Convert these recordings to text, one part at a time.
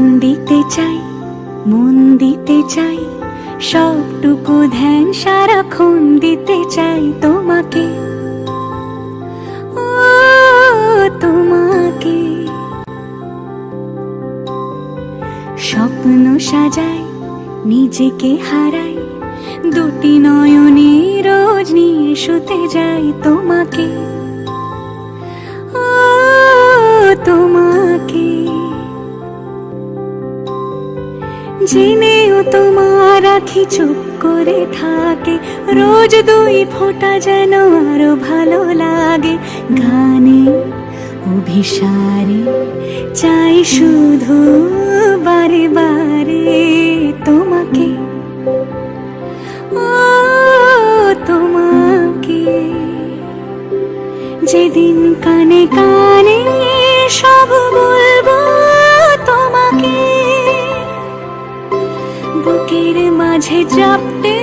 প্রাণ দিতে চাই, মন দিতে চাই, সবটুকু ধ্যান সারাক্ষণ দিতে চাই তোমাকে, ও তোমাকে। স্বপ্ন সাজাই, নিজেকে হারাই, দুটি নয়নে রোজ নিয়ে শুতে যাই তোমাকে, ও তোমাকে। জেনেও তোমার আখি চুপ করে থাকে, রোজ দুই ফোঁটা যেন আরো ভালো লাগে। গানে অভিসারে চাই শুধু বারে বারে তোমাকে, ও তোমাকে। যেদিন কানে কানে সব বলবো তোমাকে, বুকের মাঝে চাপতে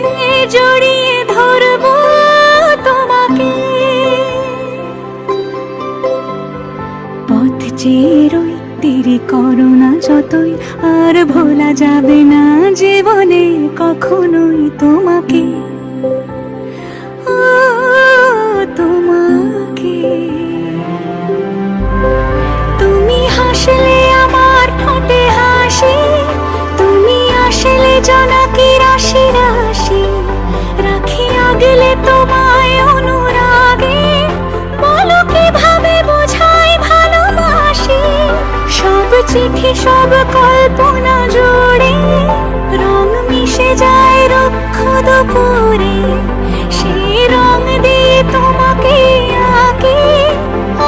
জড়িয়ে ধরবো তোমাকে। পথ চেয়ে রই, দেরি করো না যতই, আর ভোলা যাবে না জীবনে কখনোই তোমাকে, ও তোমাকে। তুমি হাসলে আমার ঠোঁটে হাসি, তুমি আসলে জোনাকি রাশি রাশি, রাখি আগলে তোমায় অনুরাগে, বলো কিভাবে বোঝাই ভালোবাসি। সব চিঠি সব কল্পনা জুড়ে রং মিশে যায় রুক্ষ দুপুরে, সেই রং দিয়ে তোমাকে আঁকি,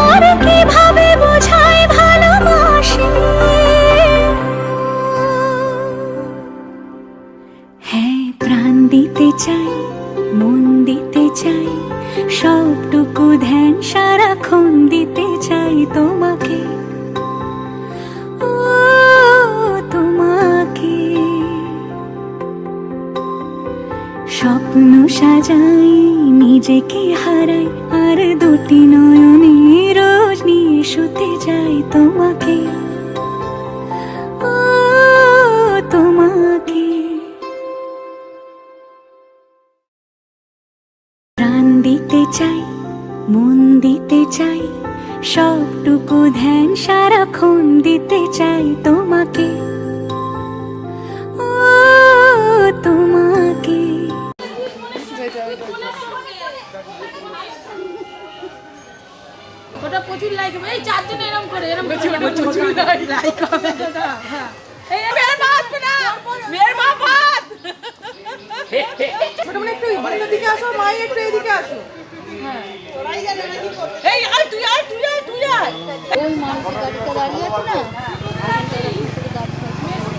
আর কিভাবে বোঝাই ভালোবাসি। হ্যাঁ, প্রাণ দিতে চাই, মন দিতে চাই, সবটুকু ধ্যান সারাক্ষণ দিতে চাই তোমাকে, ও তোমাকে। স্বপ্ন সাজাই, নিজেকে হারাই, আর দুটি নয়নে রোজ নিয়ে শুতে যাই তোমাকে, ও তোমাকে। প্রাণ দিতে চাই, মন দিতে চাই, সবটুকু ধ্যান সারাক্ষণ দিতে চাই তোমাকে, ও তোমাকে। ওটা প্রচুর লাইক হবে। এই চারজন এরকম করে এরকম প্রচুর লাইক হবে। হ্যাঁ, এই মেয়ের মা আসবে না, মেয়ের মা বাদ। ছোট মানে একটু এদিকে আসো, মাই একটু এদিকে আসো। হ্যাঁ, তোরাই জানে না কি করতে। এই আয় তুই আয়, তুই আয়, তুই আয়। ওই মানুষ গাড়িতে দাঁড়িয়ে আছে না,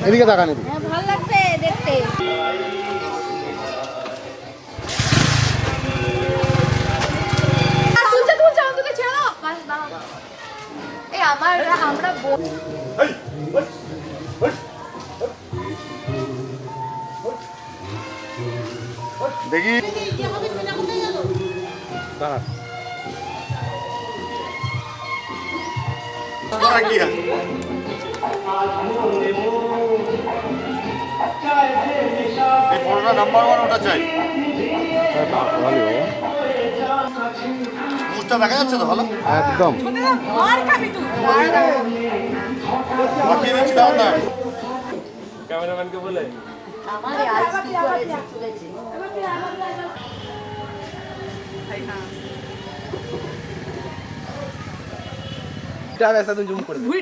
এদিকে তাকান, এদিকে। হ্যাঁ ভালো লাগছে দেখতে। আমরা দেখি নাম্বার ওয়ান ওটা চাই। মুখটা দেখা যাচ্ছে তো ভালো, একদম। ক্যামেরাম্যানকে বলে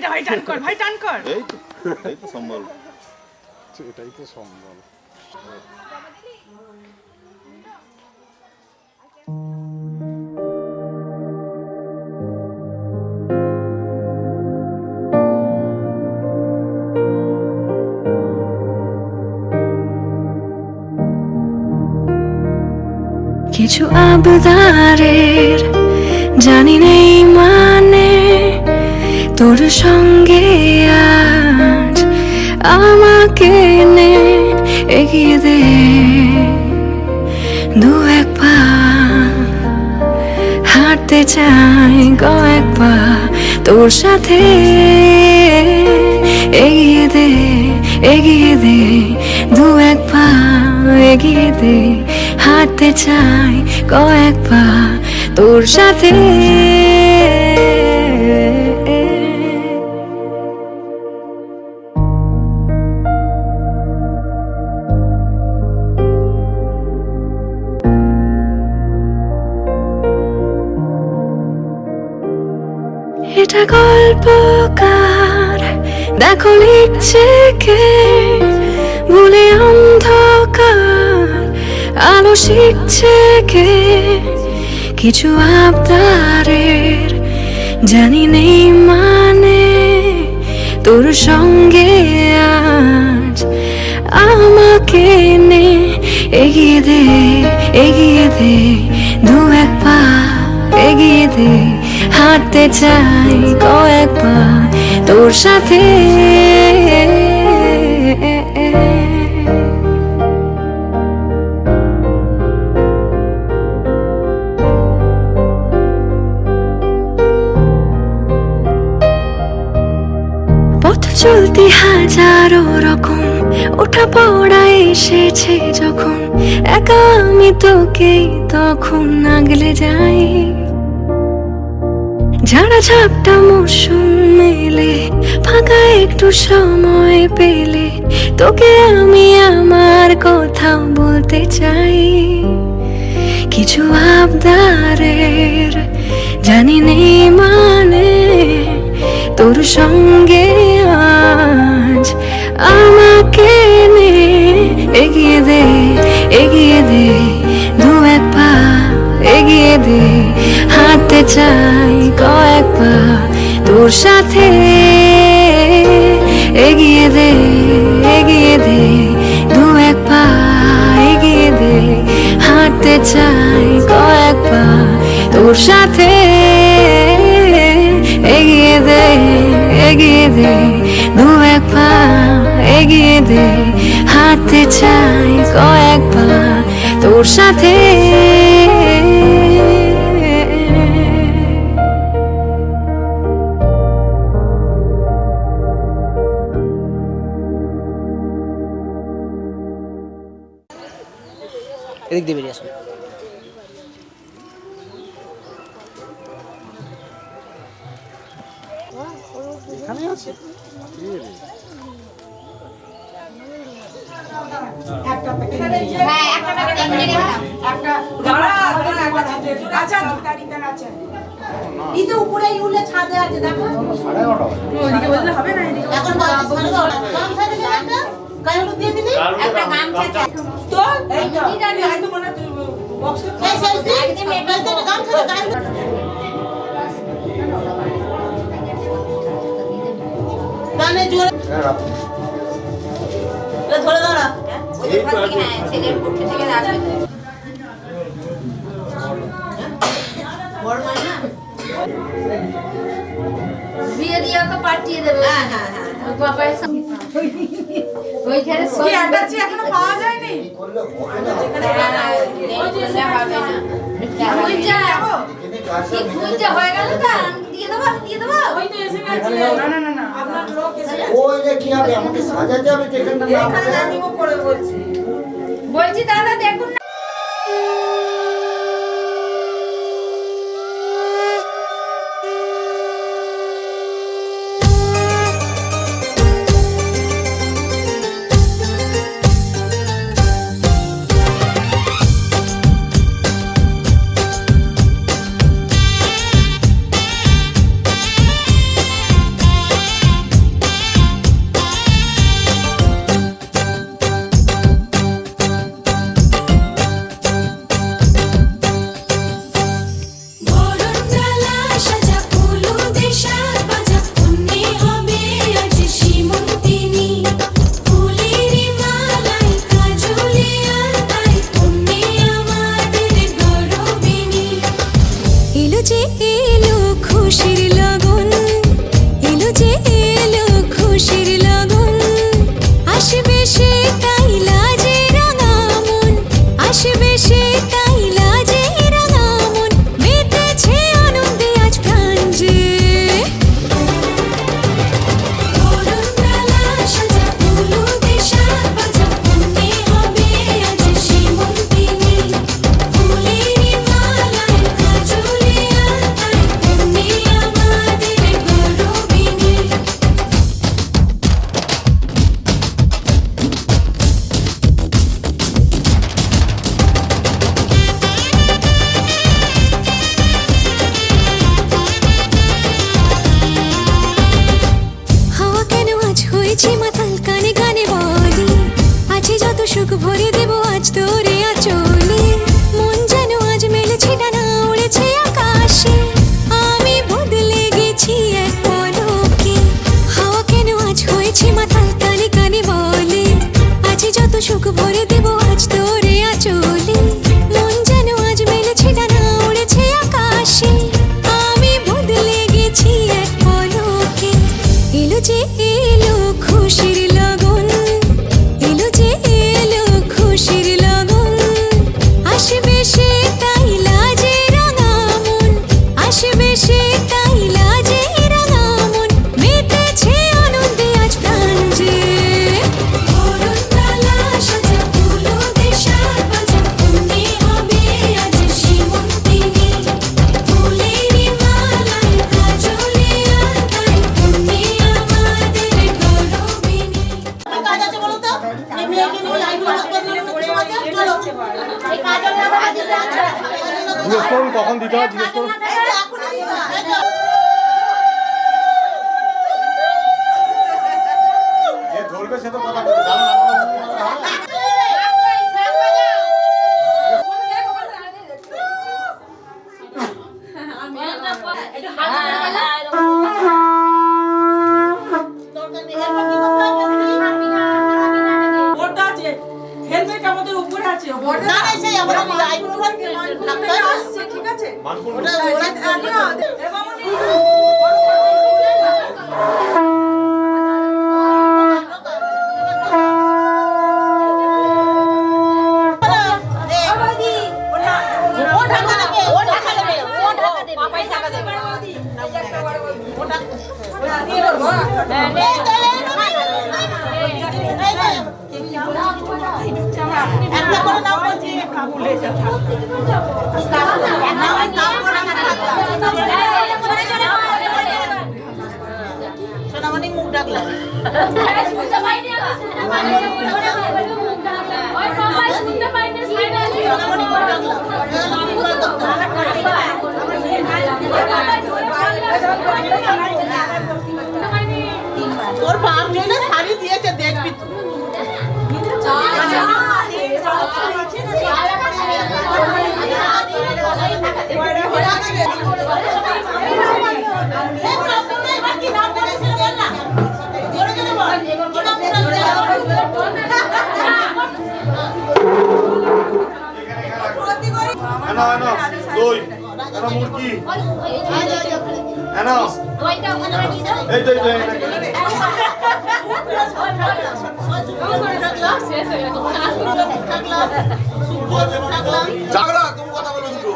ভাই টান কর, ভাই টান কর। এই তো সম্বল, এটাই তো সম্বল। কিছু আবদারের জানি নেই মানে, তোর সঙ্গে আজ আমাকে নে এগিয়ে দে দু এক পা, হাঁটতে চাই কয়েক পা তোর সাথে এগিয়ে দে। হাঁটতে চাই কয়েক পা তোর সাথে। এটা গল্পকার, দেখো লিখছে কে, ভুলে অন্ধকার আলো শিখছে কে। কিছু আবদারের জানি নেই মানে, তোর সঙ্গে আজ আমাকে নে। এগিয়ে দে, এগিয়ে দে, দু এক পা এগিয়ে দে, হাঁটতে চাই কয়েক পা তোর সাথে। পথ চলতি হাজারো রকম, ওঠা পড়া এসেছে যখন, একা আমি তোকে তখন আগলে যাই। ঝাড়া ঝাপটা মৌসুম মেলে, ফাঁকা একটু সময় পেলে, তোকে আমি আমার কথা বলতে চাই। কিছু আবদারের জানি নেই মানে, তোর সঙ্গে আজ আমাকে নে। এগিয়ে দে, এগিয়ে দে, দু এক পা এগিয়ে দে, হাঁটতে চাই কয়েক পা তোর সাথে। এগিয়ে দে, এগিয়ে দে, দু এক পা এগিয়ে দে, হাঁটতে চাই কয়েক পা তোর সাথে। এগিয়ে দে, এগিয়ে দে, দু এক পা এগিয়ে দে, হাঁটতে চাই কয়েক পা তোর সাথে। এদিক দিয়ে বেরিয়ে আসুন। এখানে আছে উপরে উঠলে ছাদে আছে দেখো। ওইদিকে বললে হবে না, এখন গায়ে হলুদ দিয়ে দিলি একটা গামছা তো এই তো হয়তো মনে বক্স একদম একদম গামছা গায়ে গানে জোরে ধরে দাঁড়া ওই ঘর থেকে। হ্যাঁ ছেলের পক্ষে থেকে আসবে বড় মানে না বিয়ে দিয়ে তো পাঠিয়ে দেবে। হ্যাঁ হ্যাঁ হ্যাঁ ওই বাবার ওইখানে কি আটাচ্ছি এখনো পাওয়া যায়নি। হয়ে গেল দিয়ে দেবো দিয়ে দেবো। ওই তো এসে গেছে। না না না না আপনার লোক এসে গেছে। ওই যে কি হবে আমাকে সাজাতে হবে তো এখানে জানিব করে বলছি বলছি দাদা দেখুন না। হয়েছি মাতাল কানে কানে বলে আছে যত সুখ ভরে দেব আজ তোরে আঁচলে মন যেন আজ মেলেছে ডানা উড়েছে আকাশে আমি বদলে গেছি এক পলকে হাওয়া কেন আজ হয়েছে মাতাল কানে কানে বলে আছে যত সুখ ভরে দেব আজ তোরে আঁচলে মন যেন আজ মেলেছে ডানা উড়েছে আকাশে আমি বদলে গেছি এক পলকে এলো যে এলো খুশির লগন এলো যে এলো খুশির লগন আসবে সে তাই লাজে রাঙা মন আসবে সে তাই লাজে রাঙা মন মেতেছে আনন্দে আজ প্রাণ যে বরণডালা সাজা ফুলো দেশার বাজা তুমি হবে আজ সীমন্তিনী ফুলেরই মালায় কাজলে আলতায় তুমি আমাদের গরবিনী কাজ আছে বলো তো এই মেয়েকে নিয়ে আইগুলো বদলানো তো কিছু আছে চলো এই কাজল না বাজি আছে জিজ্ঞেস করুন কখন দিতে হয় জিজ্ঞেস করুন এই তো এখনই দিবা এই তো যে ধরবে সে তো কথা বলবে জানো না ওটা আছে হেলমেট আমাদের উপরে আছে না না সেই আমাদের আইগুলো থাকতে আসছে ঠিক আছে মানপুর ওটা ওরা সোনামণি মুখ ডাকলা সোনামণি মুখ ডাকলা তোর বাপ জন্য শাড়ি দিয়েছে দেখবি এনো এনো দই এনো মুরগি এনো এই তো ঝগড়া তুমি কথা বলো দুটো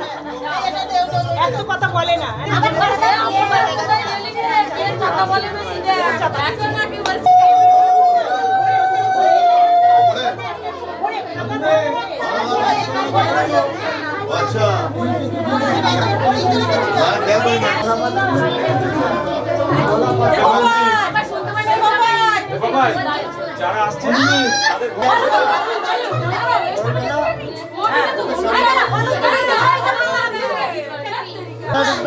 এত কথা বলে না আচ্ছা যারা আসছে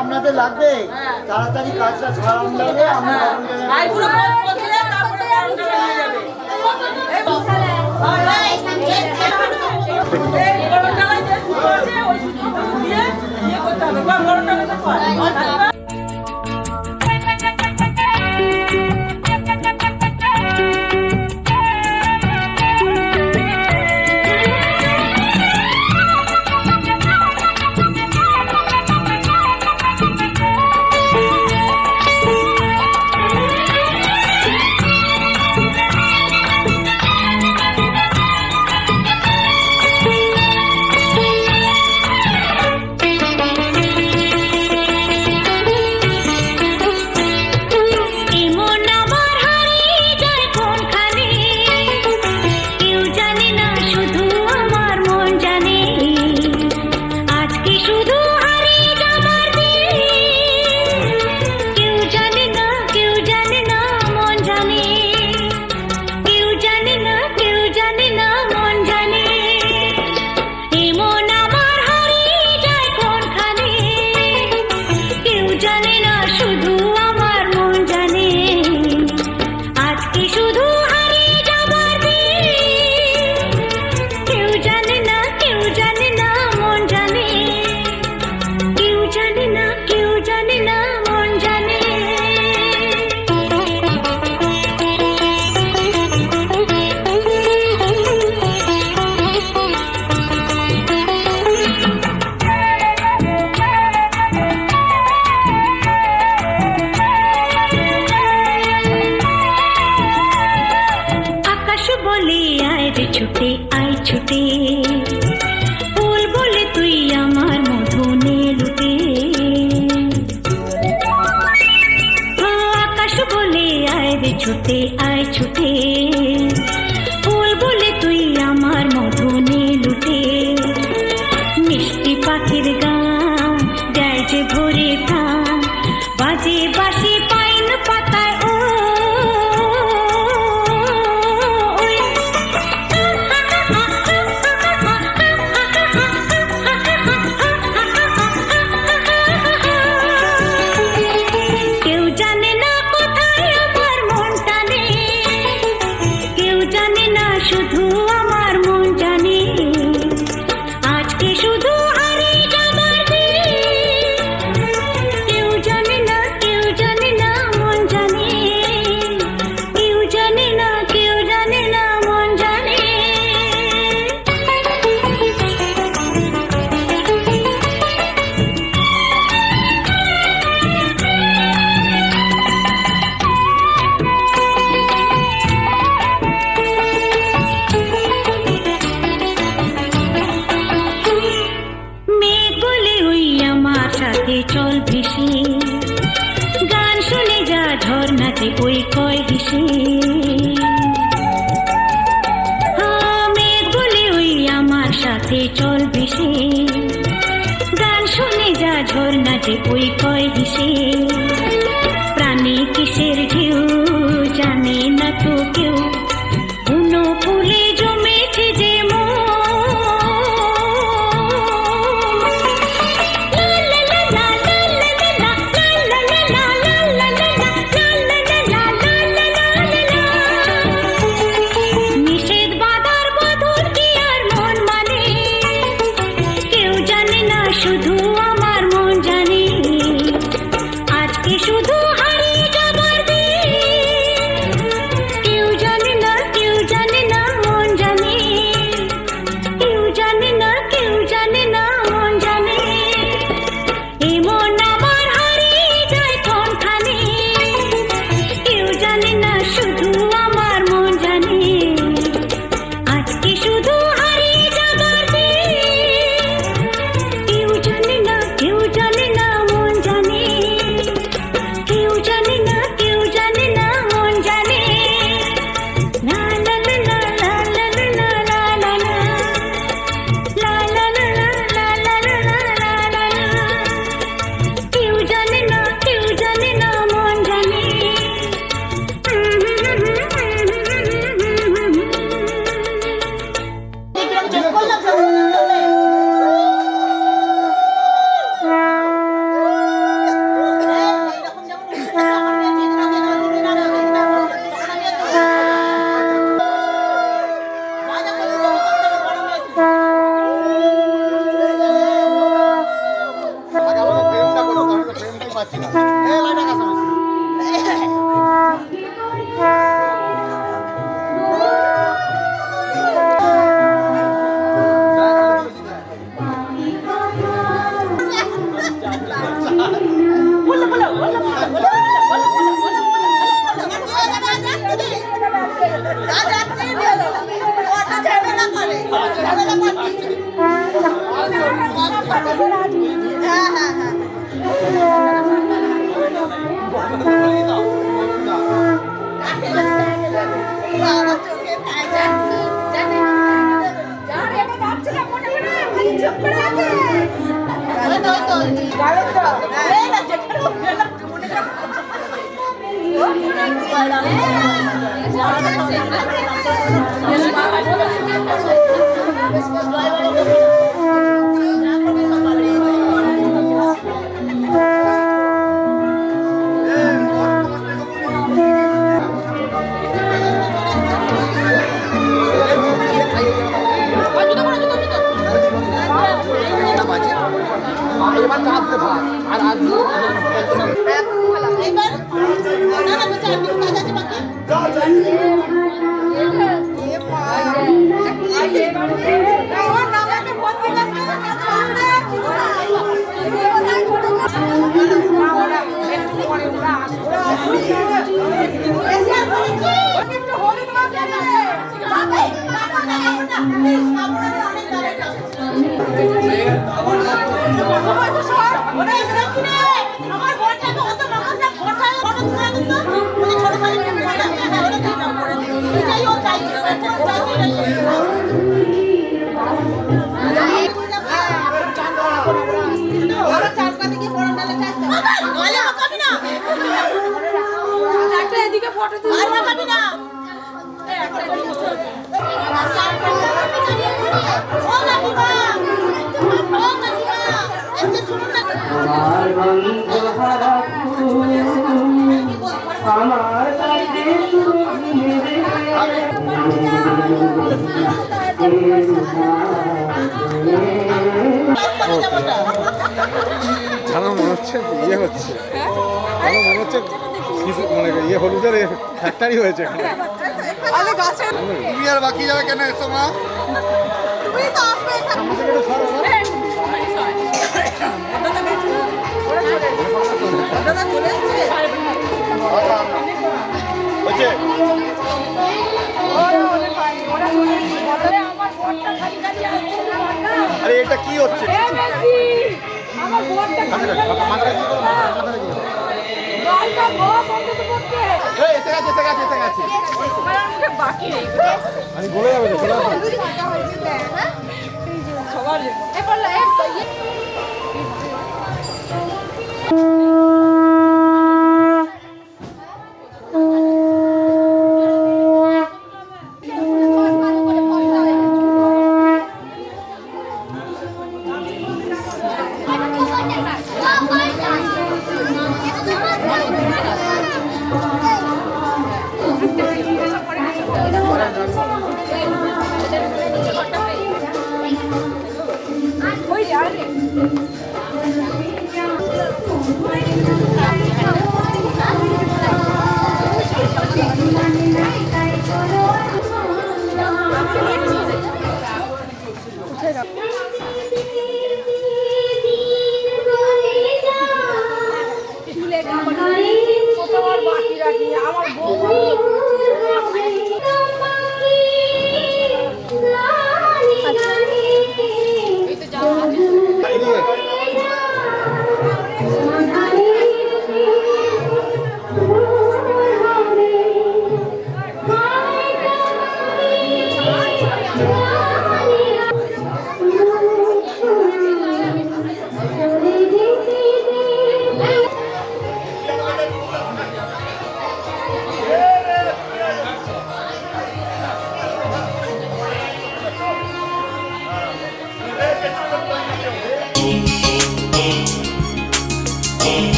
আপনাদের লাগবে তাড়াতাড়ি কাজটা ছাড়ানো লাগবে আমরা আয় ছুটে, ফুল বলে তুই আমার মধুনে লুটে, মিষ্টি পাখির গান দেয় যে ভরে প্রাণ, বাজে বাঁশি পাইন পাতায় ও কেউ জানে না কোথায় আমার মন টানে, কেউ জানে না শুধু আমার মন জানে, আজকে শুধু হারিয়ে যাবার দিন, কেউ জানে না মন জানে, কেউ জানে না মন জানে। মেঘ বলে ওই আমার সাথে চল ভেসে, গান শুনে যা ঝর্ণাতে ওই কয় হেসে, মেঘ বলে ওই আমার সাথে চল ভেসে, গান শুনে যা ঝর্ণাতে ওই কয় হেসে, প্রাণী কিসের ঢেউ জানে না তো কেউ, কোনো ফুলে জমেছে যে মন। নিষেধ বাধার বধুর কি আর মন মানে, কেউ জানে না শুধু আমার মন জানে, আজকে শুধু হারিয়ে যাবার দিন, কেউ জানে না মন জানে, কেউ জানে না মন জানে, এমন আমার হারিয়ে যায় কোনখানে, কেউ জানে না শুধু আমার মন জানে, আজকে শুধু হারিয়ে যাবার দিন, কেউ জানে না মন জানে, কেউ জানে না মন জানে। লা লা লা লা লা লা লা লা লা লা, লা লা লা লা লা লা লা লা লা, কেউ জানে না মন জানে। আগে আমাকে প্রেমটা করো, আমি তো প্রেমটাই পাচ্ছি না। এই লাইটা কাছে এবার কাঁদতে ভাগ আর আজ আমার যেন মনে হচ্ছে ইয়ে হচ্ছে, যেন মনে হচ্ছে মানে ইয়ে হলুদের ফ্যাক্টরি হয়েছে এখানে। তুমি আর বাকি যাবে কেন? এসো মা। আরে এটা কি হচ্ছে? আমি বলে যাবে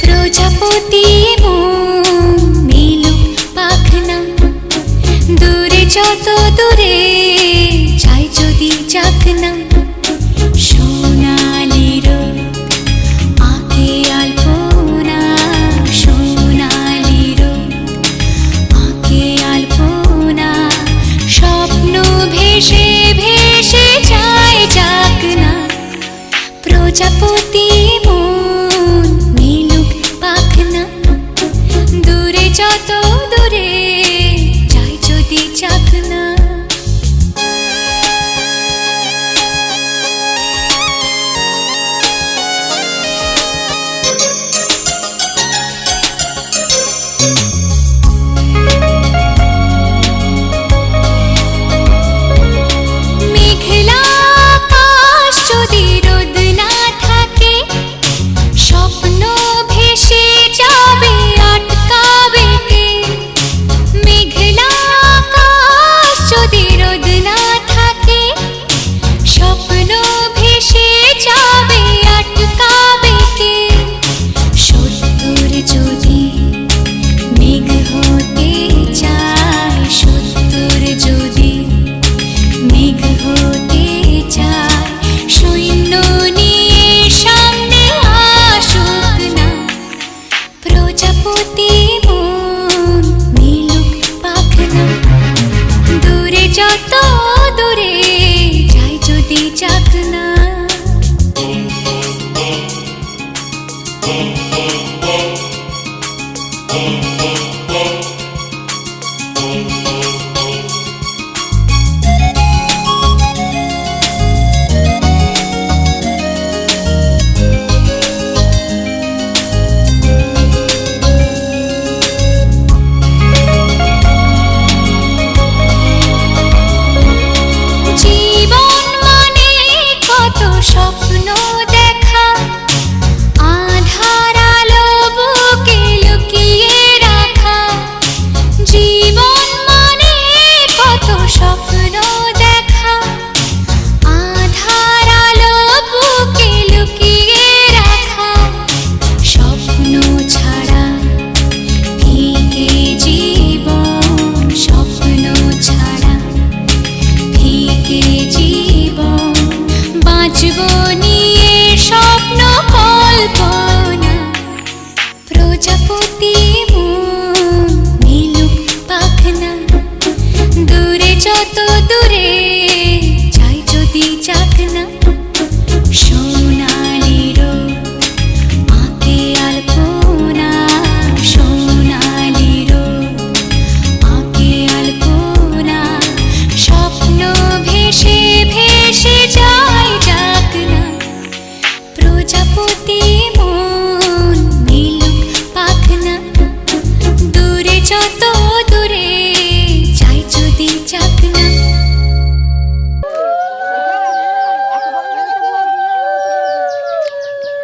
প্রজাপতি মেলুক পাখনা দূরে যত দূরে চাই যদি যাক না সোনালি রোদ আঁকে আলপনা সোনালি রোদ আঁকে আলপনা স্বপ্ন ভেসে ভেসে যায় যাক না প্রজাপতি যত দূরে যাই যদি যাক না মেঘলা আকাশ যদি রোদ না থাকে স্বপ্ন ভেসে যাবে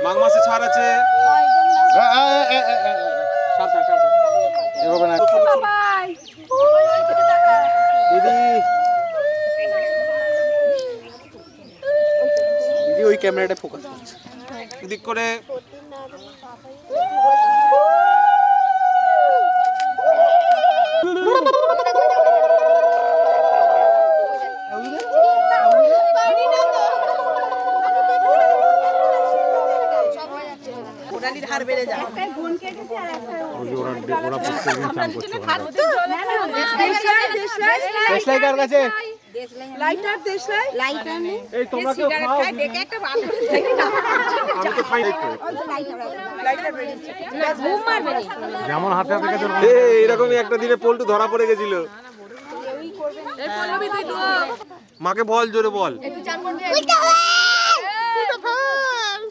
মাঘ মাসে ছাড় আছে। সাবধান সাবধান, এভাবে না দিদি। দিদি ওই ক্যামেরাটা ফোকাস করছে দিক করে। ওরালির হার বেড়ে যায়। ওরা প্রত্যেকদিন চান করছে। দেশলাই কার কাছে? লাইটার দেশলাই লাইটার নেই এই তোমরা কেউ খাও? দেখে একটা ভালো আমি তো খাই একটু। লাইটার বেড়ে ঘুম মারবে না যেমন হাতে হাতে গেছে এইরকমই একটা দিনে পল্টু ধরা পড়ে গেছিল। মাকে বল, জোরে বল।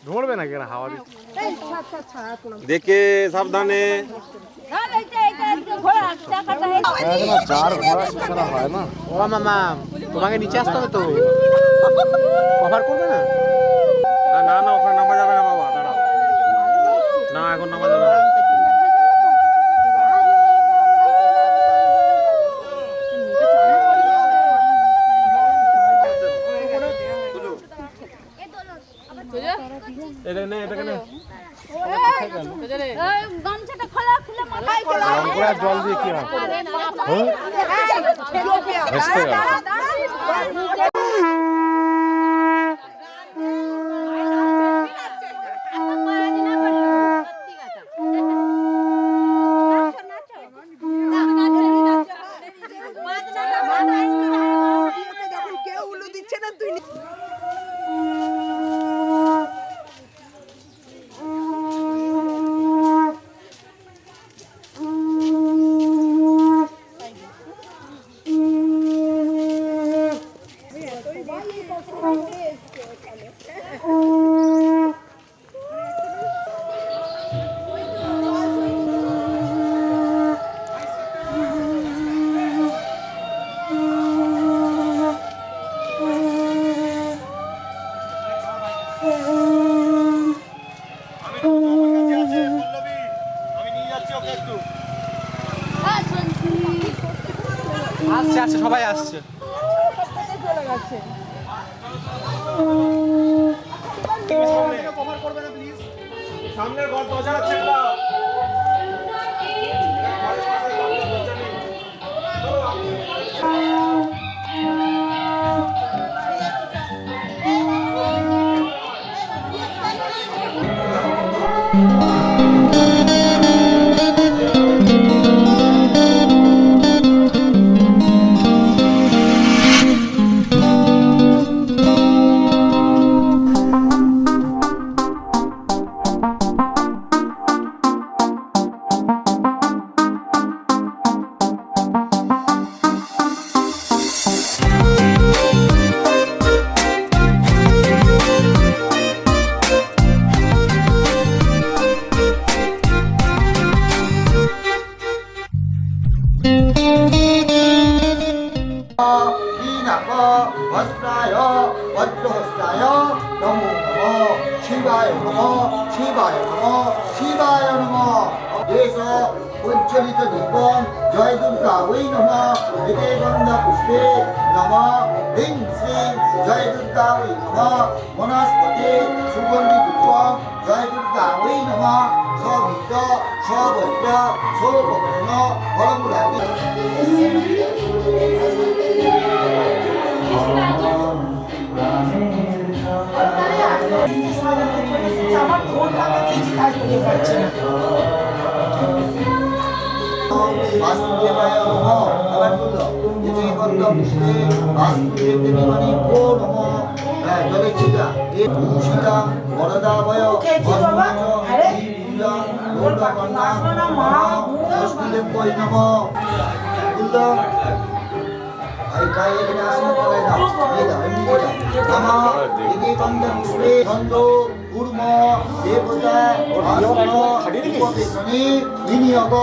ধরবে না কেন, হাওয়া দিচ্ছে। দেখে সাবধানে। চার ঘোড়া সেখানে হয় না। ও মামা তোমাকে নিচে আসতে হবে তো, কভার করবে না? না না, ওখানে নামা যাবে না বাবা, দাঁড়াও না, এখন নামা যাবে না। গামছাটা খোলা খুলে মাথায় জল দিয়ে কি হয়? ভেস্তে গেল। যখন কেউ উলু দিচ্ছে না তুই আসছে আসছে, সবাই আসছে। সামনের ঘর দরজা আছে না। হস্তায় বজ্রহস্তায় নমো নমঃ শিবায় নমঃ শিবায় নমঃ শিবায় নমঃ। দেশ উজ্জ্বলিত দীপম জয় দুর্গা ওই নমঃ। এতে গন্ধ পুষ্পে নমঃ হ্রিং শ্রীং জয় দুর্গা ওই নমঃ। বনস্পতি সুগন্ধি পুষ্পম জয় দুর্গা ওই নমঃ। সবিত সবস্ত্র সৌপকর্ণ ফলমূলাদি। আমার ফোন টাকা দিয়েছি কাজ করতে পারছি না। বাসুদেবায় নমঃ। আবার বললো এতে গন্ধ পুষ্পে বাসুদেব দেবী ও নমঃ। জলে ছিটা এ সীতা বরদাভয় আরে দুর্গা ষষ্ঠীদেব কই নমঃ। বললো এই কাই এখানে আসলে বলে দাও, এই দাও, এমনি দাও। নমঃ এতে গন্ধ পুষ্পে ছন্দ কুর্ম দেবতা আসন উপবেশনে বিনিয়োগ।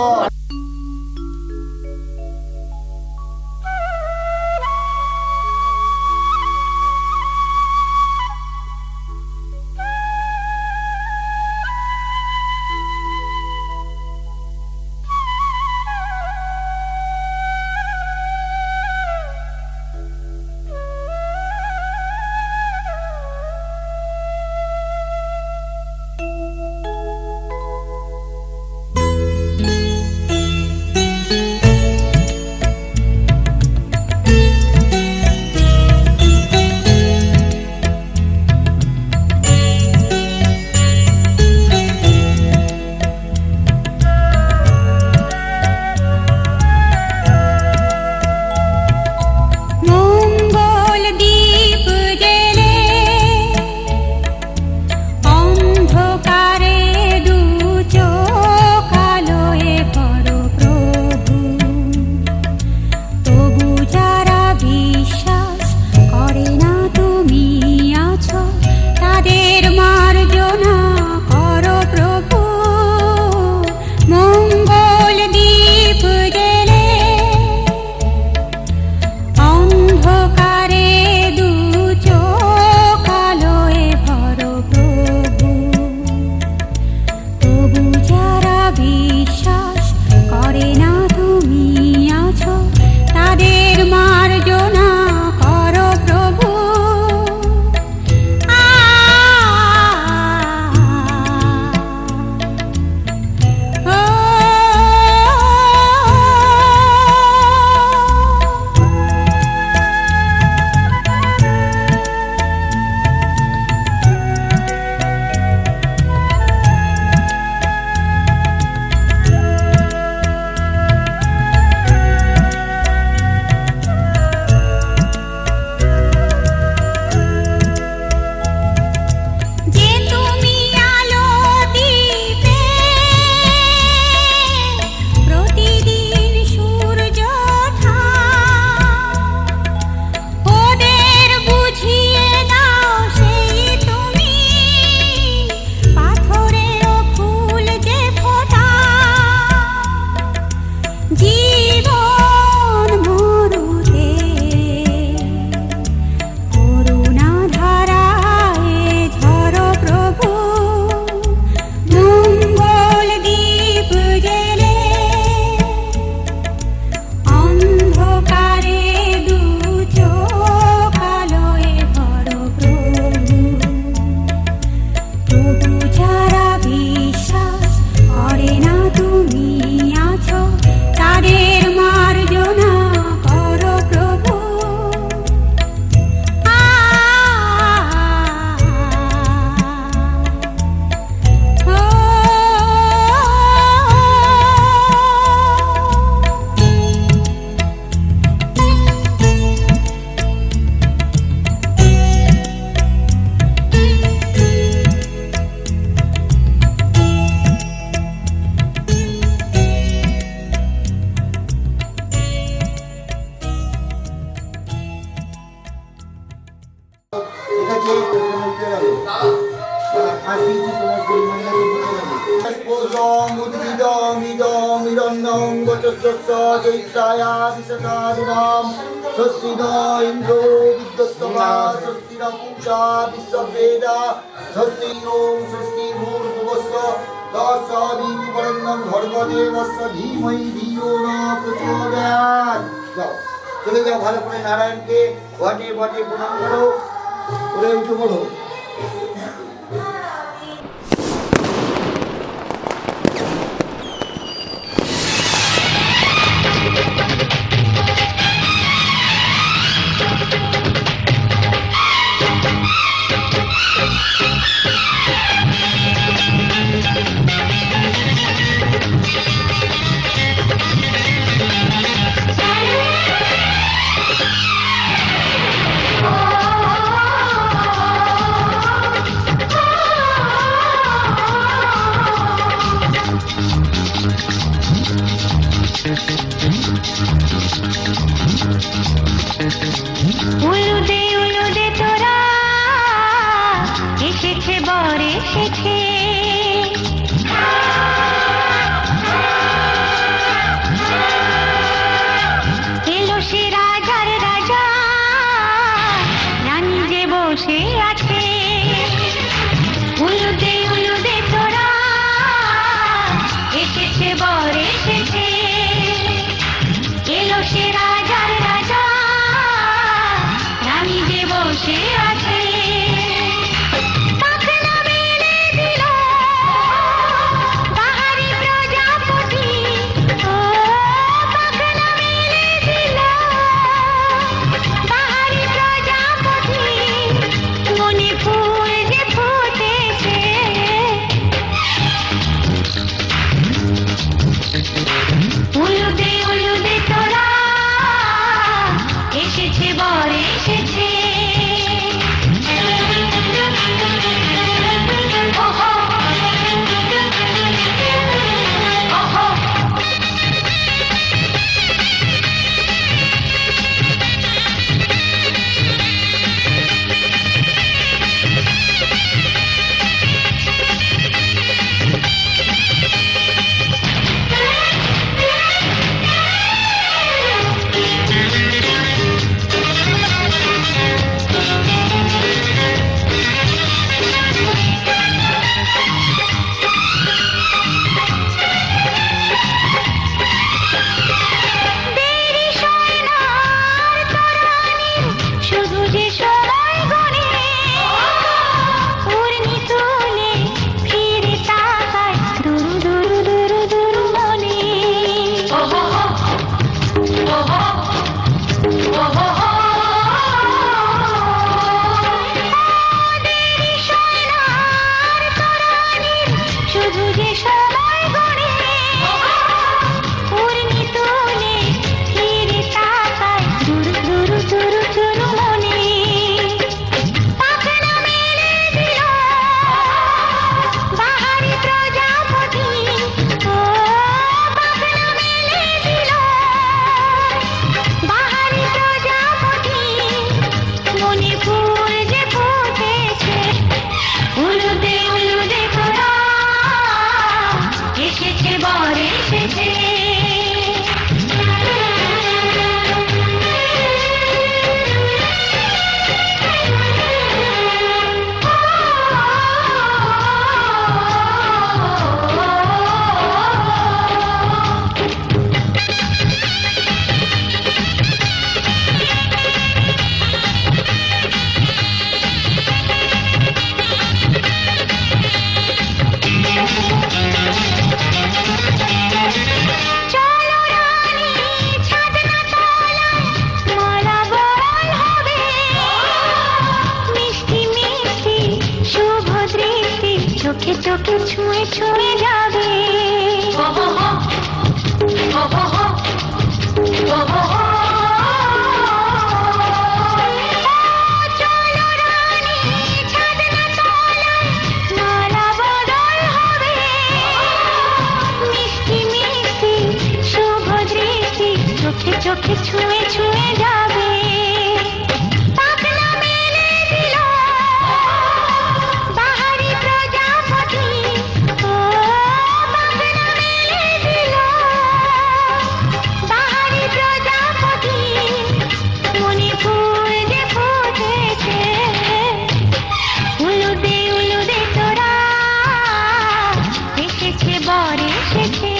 তবু যারা বিশ্বাস করে না তুমি আছো, তাদের মার্জনা করো প্রভু। স্বস্তি ন ইন্দ্র বিদ্যস্তমা স্বস্তি ন পূষা বিশ্ববেদা স্বস্তি ওম স্বস্তি ভূর্ভুবস্ব তৎসবিতুর্বরেণ্যং ভর্গদেবস্য ধীমহি ধিয়ো ন প্রচোদয়াৎ। যাও চলে যাও, ভালো করে নারায়ণকে বটে বটে প্রণাম করো, করে উঠে পড়ো। উলুদে উলুদে তোরা এসেছে বর এসেছে, এলো সে রাজার রাজা, রানী যে বসে আছে। উলুদে উলুদে তোরা এসেছে বর এসেছে, এলো সে রাজার রাজা, রানী যে বসে আছে। পাখনা মেলে দিল চোখে চোখে ছুঁয়ে ছুঁয়ে যাবে। চলো রানী ছাদনা তলায় মালা বদল হবে। মিষ্টি মিষ্টি শুভ দৃষ্টি চোখে চোখে ছুঁয়ে ছুঁয়ে যাবে। পাখনা মেলে দিল বাহারি প্রজাপতি, ও পাখনা মেলে দিল বাহারি প্রজাপতি। মনে ফুল যে ফুটেছে উলুদে উলুদে তোরা, এসেছে বর এসেছে,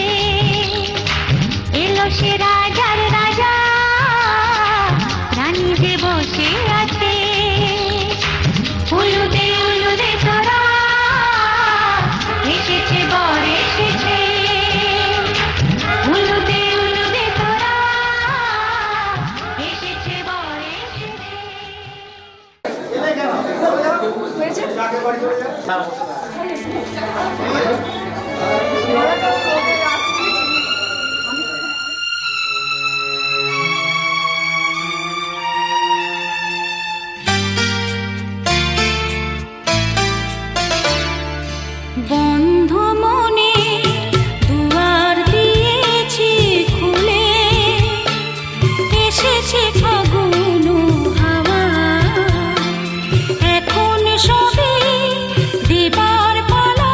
এলো সে রাজার রাজা, রানী যে বসে আছে। উলুদে উলুদে তোরা, এসেছে বর এসেছে, উলুদে উলুদে তোরা, এসেছে বর এসেছে। বন্ধ মনে দুয়ার দিয়েছি খুলে, এসেছে ফাগুন হাওয়া। এখন সবে দেবার পালা,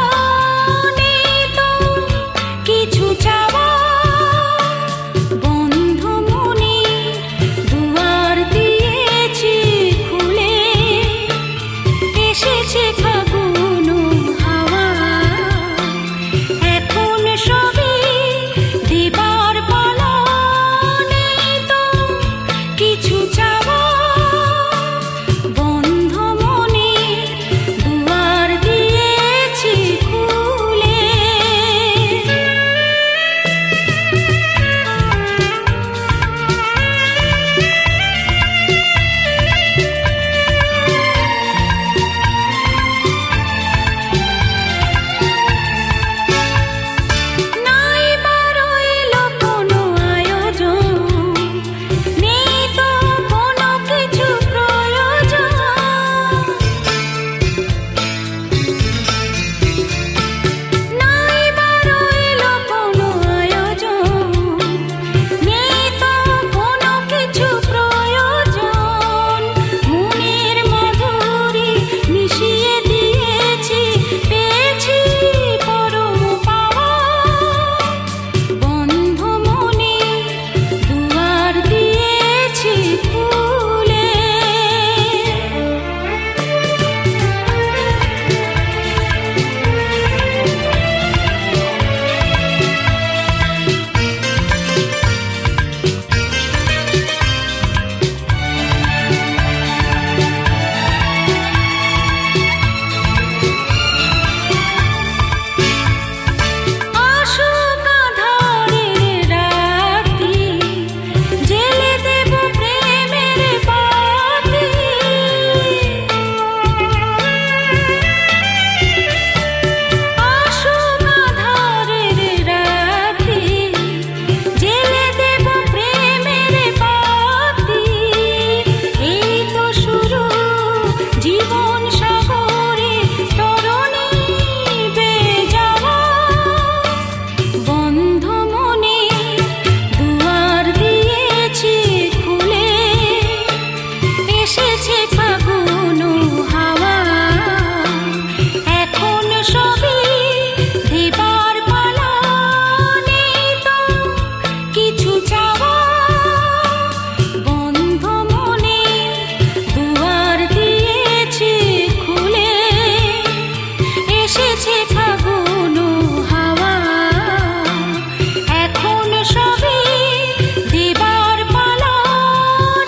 নেই তো কিছু চাওয়া। বন্ধ মনে দুয়ার দিয়েছি খুলে, এসেছে ফাগুন হাওয়া। এখন সবে দেবার পালা, নেই তো কিছু চাওয়া। বন্ধ মনে দুয়ার দিয়েছি খুলে। নাই বারো এলো কোনো আয়োজন, নেই তো কোনো কিছু প্রয়োজন। নাই বারো এলো কোনো আয়োজন, নেই তো কোনো কিছু প্রয়োজন। মনের মাধুরী মিশিয়ে দিয়েছি, পেয়েছি পরম পাওয়া। বন্ধ মনে দুয়ার দিয়েছি খুলে। আসুক আঁধারের রাতি, জেলে দেব প্রেমের বাতি। আসুক আঁধারের রাতি, জেলে দেব প্রেমের বাতি। এই তো শুরু জীবন সাগরে তরণী বেয়ে যাওয়া। বন্ধ মনে দুয়ার দিয়েছি খুলে, এসেছে ফাগুন হাওয়া। এখন সবে দেবার পালা, নেই তো কিছু চাওয়া। বন্ধ মনে দুয়ার দিয়েছি খুলে, এসেছে ফাগুন হাওয়া। এখন সবে দেবার পালা,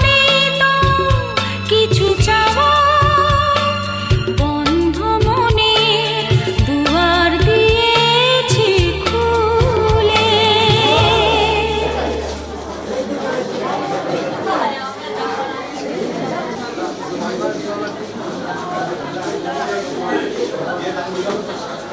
নেই তো কিছু চাওয়া। বন্ধ মনে দুয়ার দিয়েছি খুলে। ये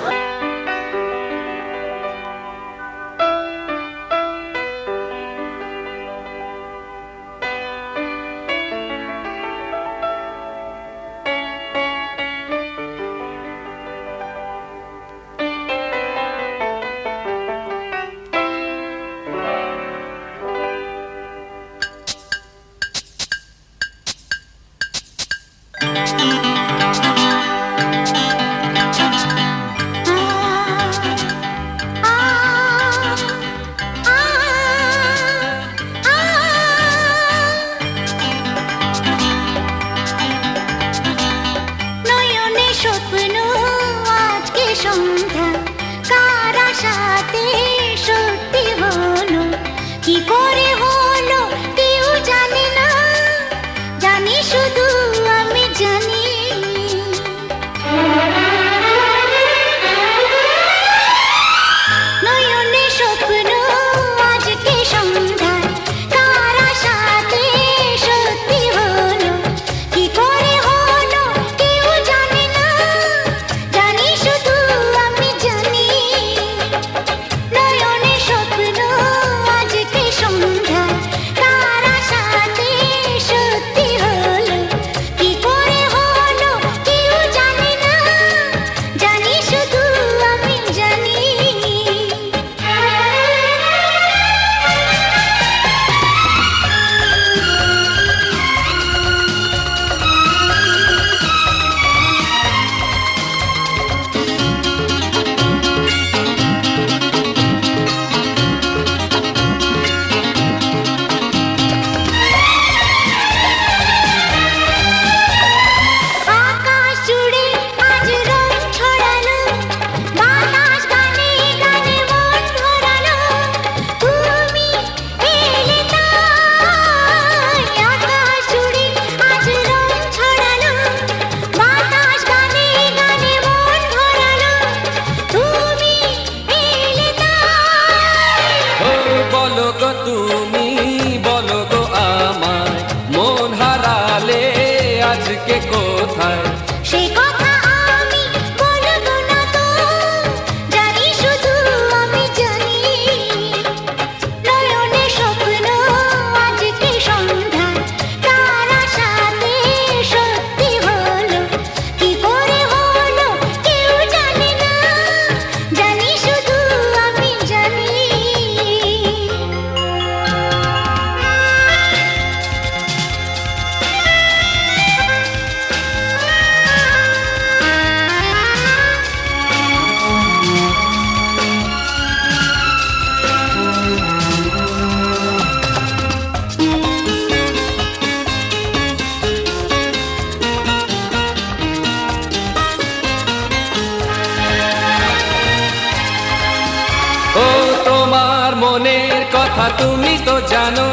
মনের কথা তুমি তো জানো,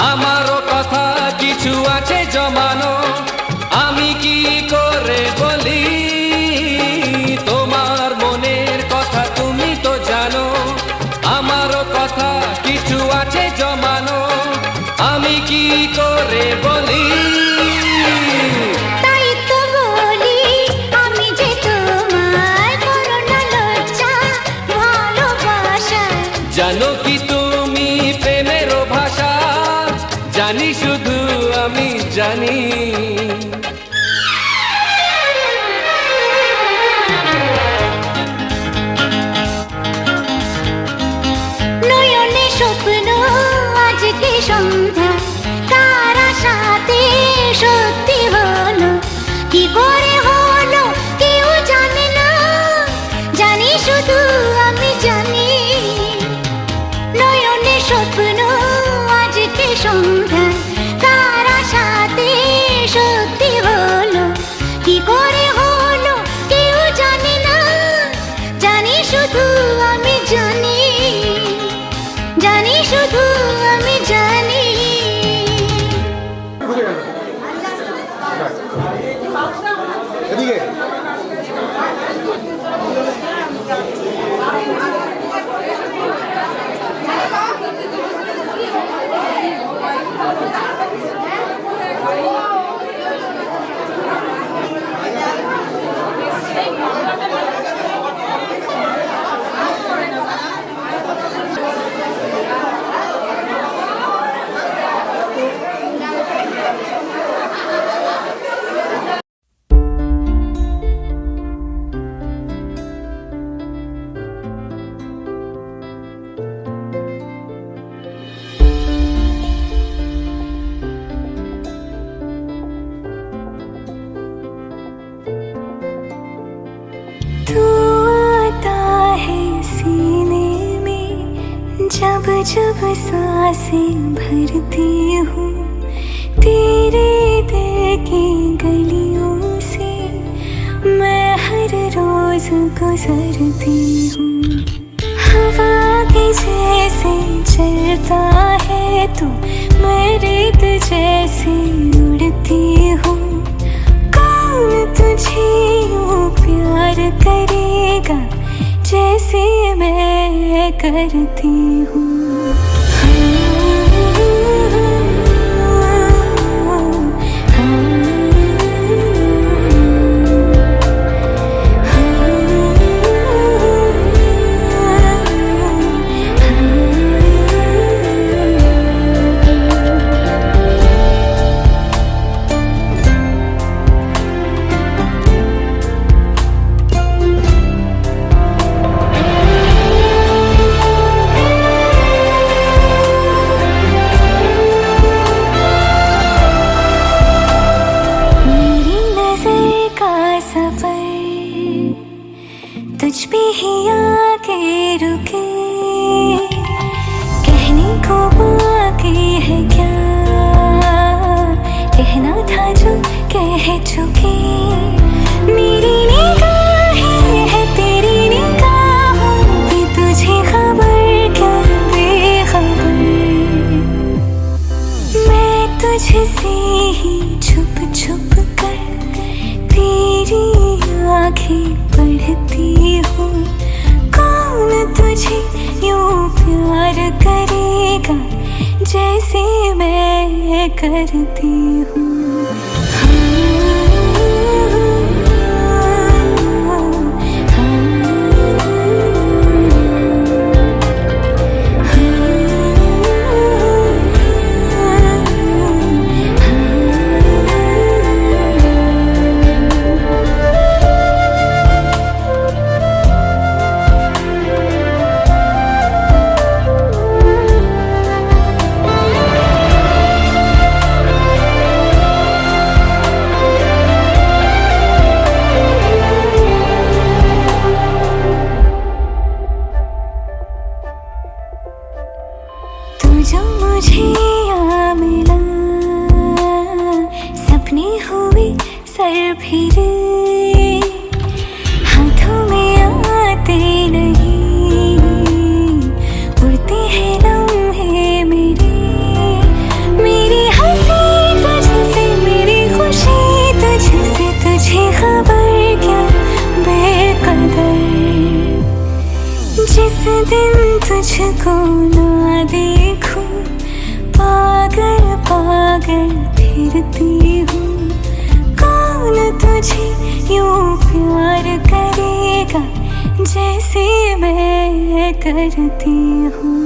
আমারও কথা কিছু আছে জমানো, আমি কি করে বলি তোমার মনের কথা তুমি তো জানো, আমারও কথা কিছু আছে জমানো, আমি কি করে বলি। তাই তো বলি আমি যে তোমার করোনা লজ্জা ভালোবাসা। জানো কি তুমি প্রেমেরও ভাষা, জানি শুধু আমি জানি। নয়নে স্বপ্ন আজকে সন্ধ্যা, কার আশাতে সত্যি হলো, কি করে হলো কেউ জানে না, জানি শুধু আমি জানি। নয়নে স্বপ্ন আজকে সন্ধ্যা, কার আশাতে সত্যি হলো, কি করে হলো কেউ জানে না, জানি শুধু আমি জানি, জানি শুধু আমি জানি। এদিকে तू आता है सीने में, जब जब सांसें भरती हूँ, तेरे दिल की गलियों से मैं हर रोज गुजरती हूँ। हवा के जैसे चलता है तू, मैं रेत जैसे उड़ती हूँ। कौन तुझे यूं प्यार करेगा जैसे मैं करती हूँ। तुझ पे ही आके रुके, कहने को बाकी है क्या, कहना था जो कह चुके। मेरी निगाहें है तेरी निगाहों की, तुझे खबर क्या बेखबर, मैं तुझसे ही छुप छुप कर तेरी आँखें पढ़ती हूँ। कौन तुझे यूं प्यार करेगा जैसे मैं करती हूँ। तुझको ना देखूं पागल पागल फिरती हूँ कौन तुझे यूं प्यार करेगा जैसे मैं करती हूँ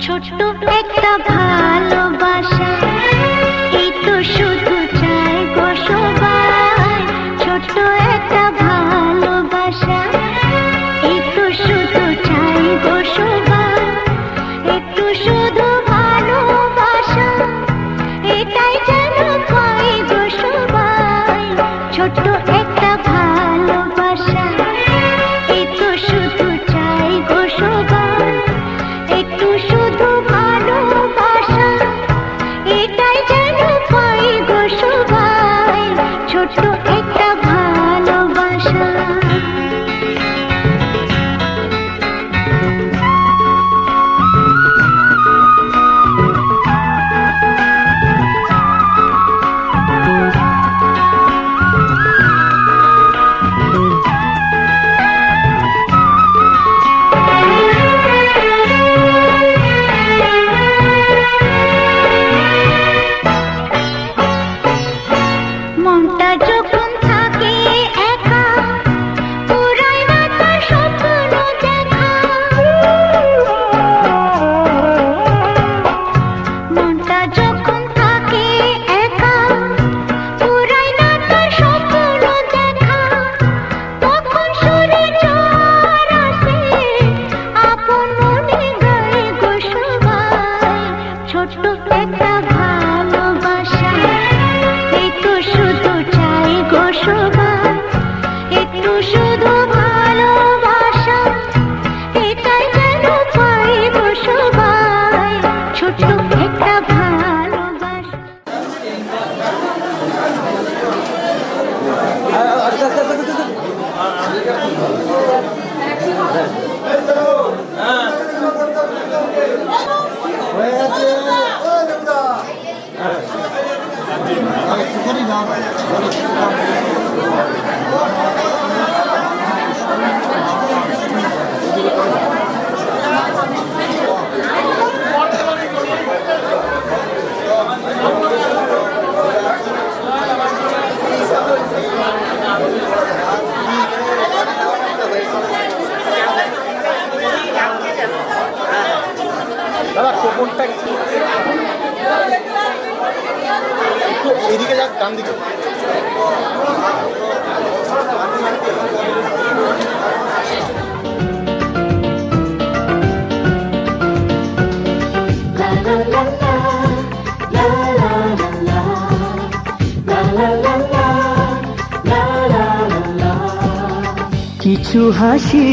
ছোট্ট একটা ভালোবাসা, এই তো শুধু চাই গো সবাই। ছোট্ট একটা ভালোবাসা, এই তো শুধু চাই গো সবাই। একটু শুধু ভালোবাসা, এটাই যেন পাই গো সবাই। ছোট্ট একটা ভালোবাসা, এই তো শুধু চাই গো সবাই। একটু শুধু ভালোবাসা, এটাই যেন পাই গো সবাই। ছোট্ট একটা ভালোবাসা। মনটা যখন থাকে একা, পুরাই না তার স্বপ্ন দেখা। মনটা যখন থাকে একা, পুরাই না তার স্বপ্ন দেখা। তখন সুরে ঝড় আসে, আপন মনে গায়ে গো সবাই। ছোট্ট একটা ভালোবাসা, এই তো শুধু চাই গো সবাই। একটু শুধু ভালোবাসা, এটাই যেন পাই গো সবাই। ছোট্ট একটা ভালোবাসা। হয়ে গেছে। ও দেবদা। একটুখানি নাম দাদা কোপনটা একটু এদিকে যাক, ডান দিকে। কিছু হাসি,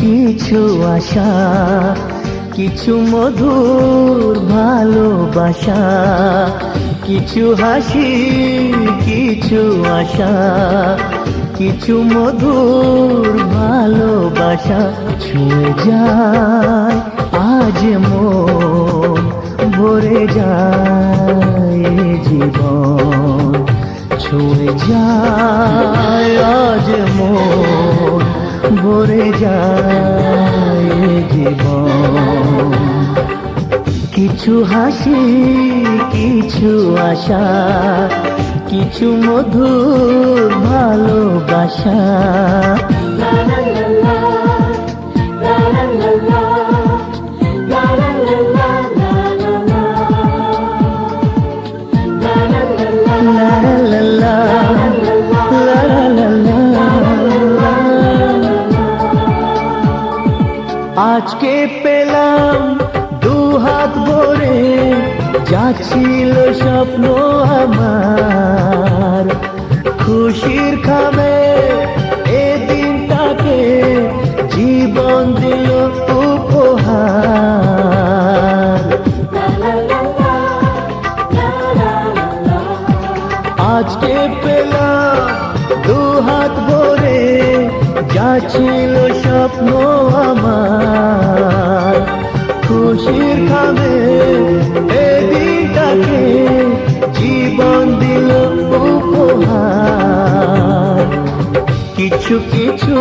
কিছু আশা, কিছু মধুর ভালোবাসা। কিছু হাসি, কিছু আশা, কিছু মধুর ভালোবাসা। ছুঁয়ে যায় আজ মন, ভরে যায় জীবন। ছুঁয়ে যায় আজ মন, ভরে যায় জীবন। কিছু হাসি, কিছু আশা, কিছু মধুর ভালোবাসা। আজকে পেলাম দুহাত ভরে, যাচ্ছিল স্বপ্ন আমার। খুশির খাবে এ দিনটাকে, জীবন দিল উপহার। আজকে পেলাম দুহাত ভরে, যাচ্ছিল স্বপ্ন আমার। খুশির খাবে এ দিনটাকে, জীবন দিল উপহার। কিছু কিছু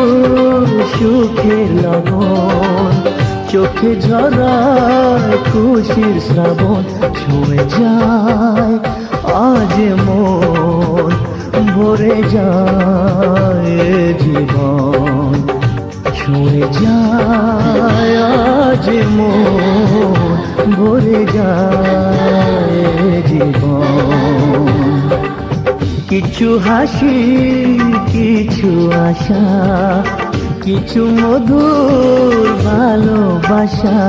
সুখের লবণ চোখে ঝরায় খুশির শ্রাবণ ছুঁয়ে যায় আজ মন ভরে যায় জীবন ছুঁয়ে যায় আজ মন ভরে যায় জীবন কিছু হাসি কিছু আশা কিছু মধুর ভালোবাসা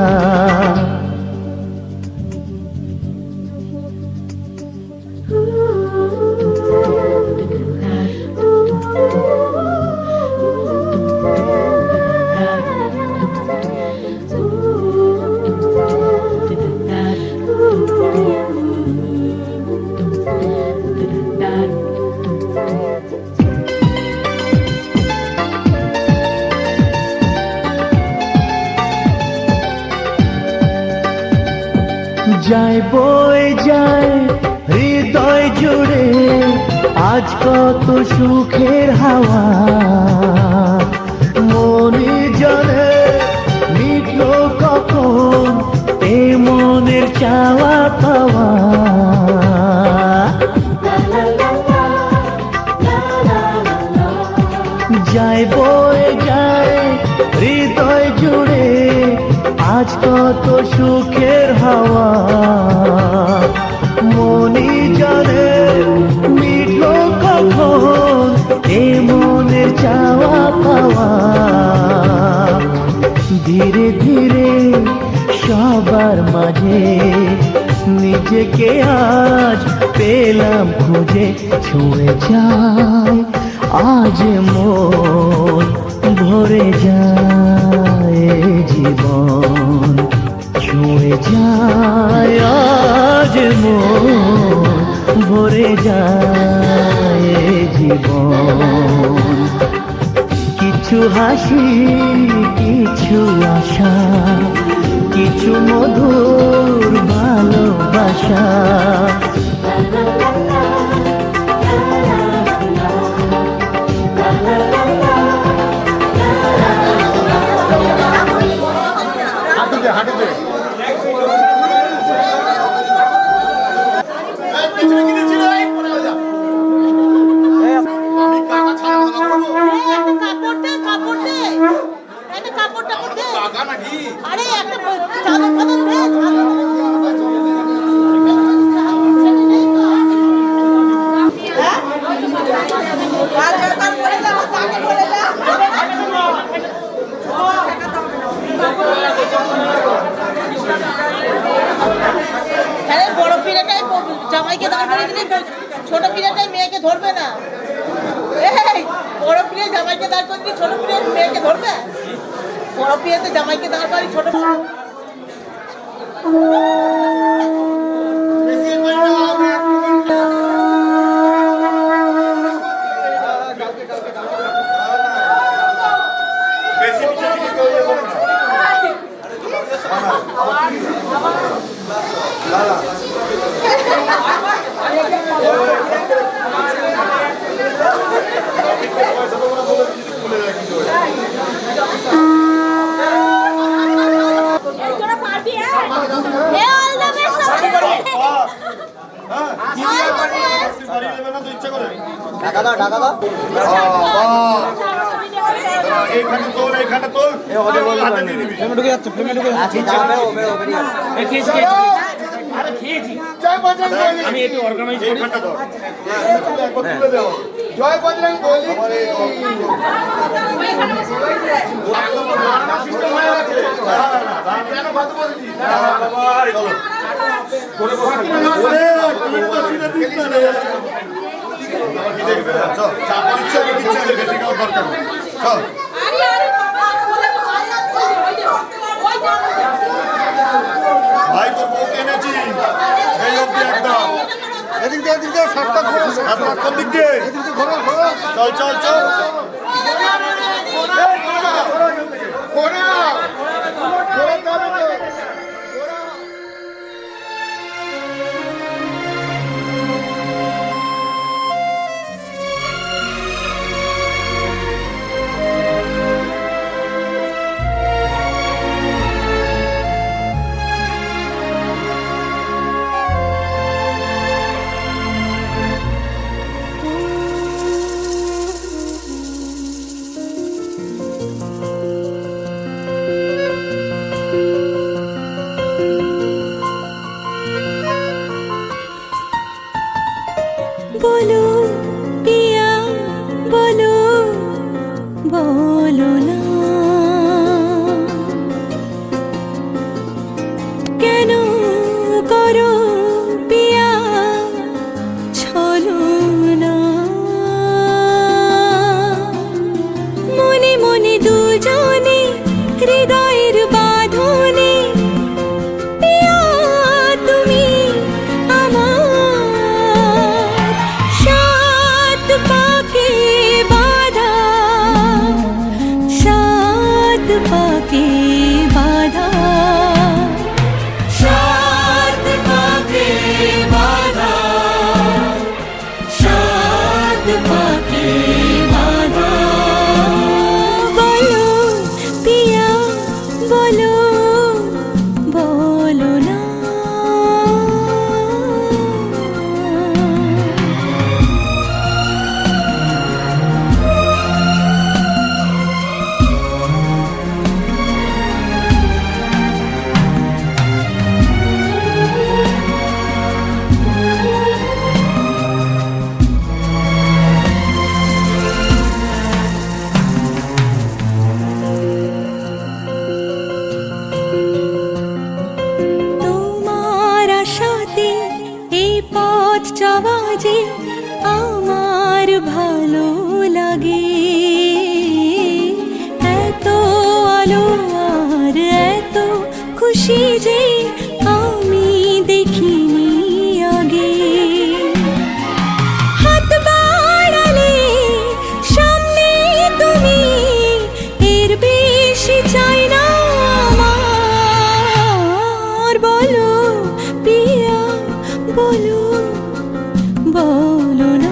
যায় বয়ে যায় হৃদয় জুড়ে আজ কত সুখের হাওয়া মনে জানে মিটল কখন এ মনের চাওয়া পাওয়া যায় বয়ে যায় হৃদয় জুড়ে আজ কত সুখের হাওয়া মনি জানে মিটল কখন এ মনের চাওয়া পাওয়া ধীরে ধীরে সবার মাঝে নিজেকে আজ পেলাম খুঁজে ছুঁয়ে যায় আজ মন ভরে যায় জীবন ছুঁয়ে যায় আজ মন ভরে যায় জীবন কিছু হাসি কিছু আশা কিছু মধুর ভালোবাসা জামাইকে দাঁড় করে দিলে ছোট পিলাটাই মেয়েকে ধরবে না বড় পিলে জামাইকে দাঁড় করে দিলে ছোট পিলে মেয়েকে ধরবে বড় পিলেতে জামাইকে দাঁড় করে ছোট আমি একটু অর্গানাইজ করি জয় বজরং বলি ভাই তোর বউ এনেছি এই অব্দি একদম এদিক দিয়ে সাতটা কোন দিক দিয়ে চল চল চল বলো না কেন করো পিয়া ছলো না মনে মনে দুজনে হৃদয়ের বাঁধনে পিয়া তুমি আমার সাত পাকে বাঁধা সাত পাকে বাঁধা সাত পাকে বাঁধা সাত পাকে বাঁধা বলো পিয়া বলো বলো না তোমার আশাতে এই পথ যাওয়া যে আমার ভালো লাগে এত আলো আর এত খুশি যে আমি দেখিনি আগে হাত বাড়ালে সামনে তুমি এর বেশি চাই না আমার বলো পিয়া বলো বলো না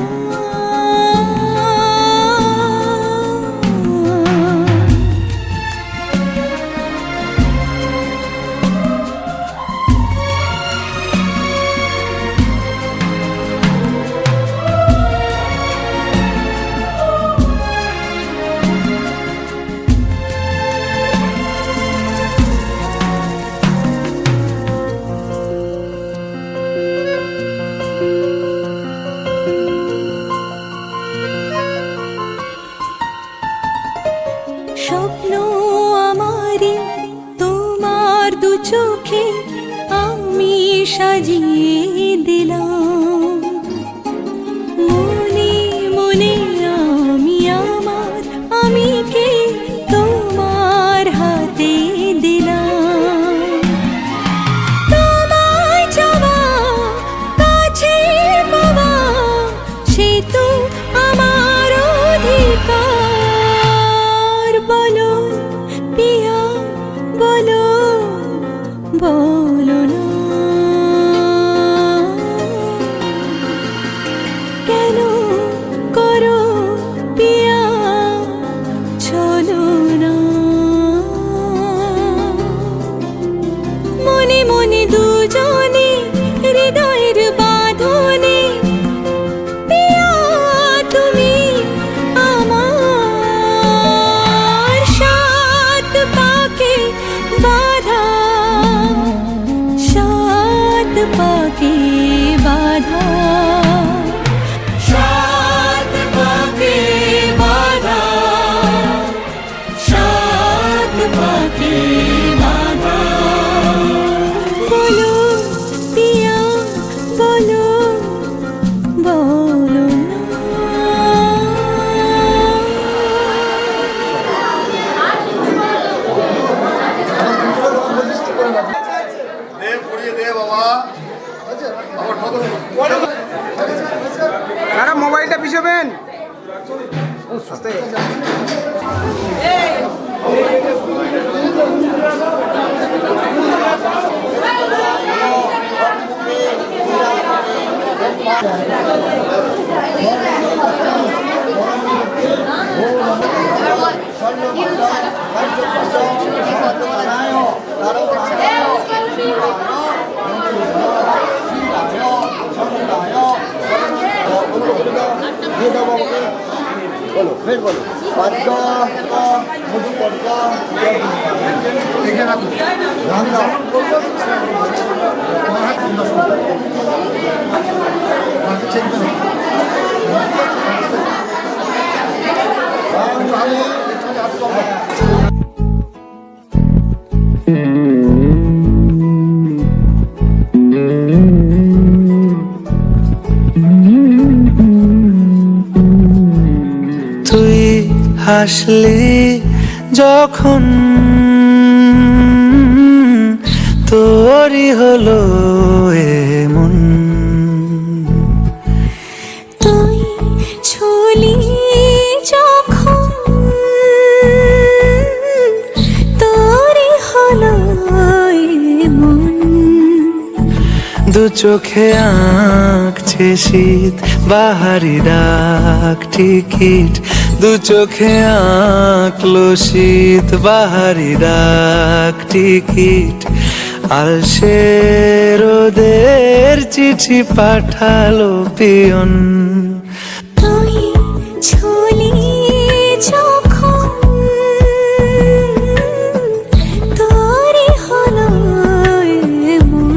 স্বপ্ন আমারে তোমার দু চোখে আমি সাজিয়ে দিলাম মনে মনে আমি আমার আমিকে তোমার হাতে দিলাম তোমায় চাওয়া কাছে পাওয়া সে তো আমার অধিকার বলো পিয়া বলো বলো না কেন করো পিয়া ছলো না মনে মনে দুজনে হৃদয়ের বাঁধনে পিয়া তুমি আমার সাত পাকে বাঁধা সাত পাকে বাঁধা সাত পাকে বাঁধা সাত পাকে বাঁধা বলো পিয়া বলো বলো না ম্যাডাম মোবাইলটা পিছাবেন আস্তে বলো ফের বলো পদ্মা মধু পদ্মা এখানে রাখো রান্না তুই হাসলি যখন তোরই হলো এমন, তুই ছুলি যখন তোরই হলো এমন। দু চোখে আঁকছে শীত বাহারি ডাক টিকিট, দু চোখে আঁকলো শীত বাহারি ডাক টিকিট, আলসে রোদের চিঠি পাঠালো পিয়ন। তুই ছুলি যখন তোরই হলো এমন।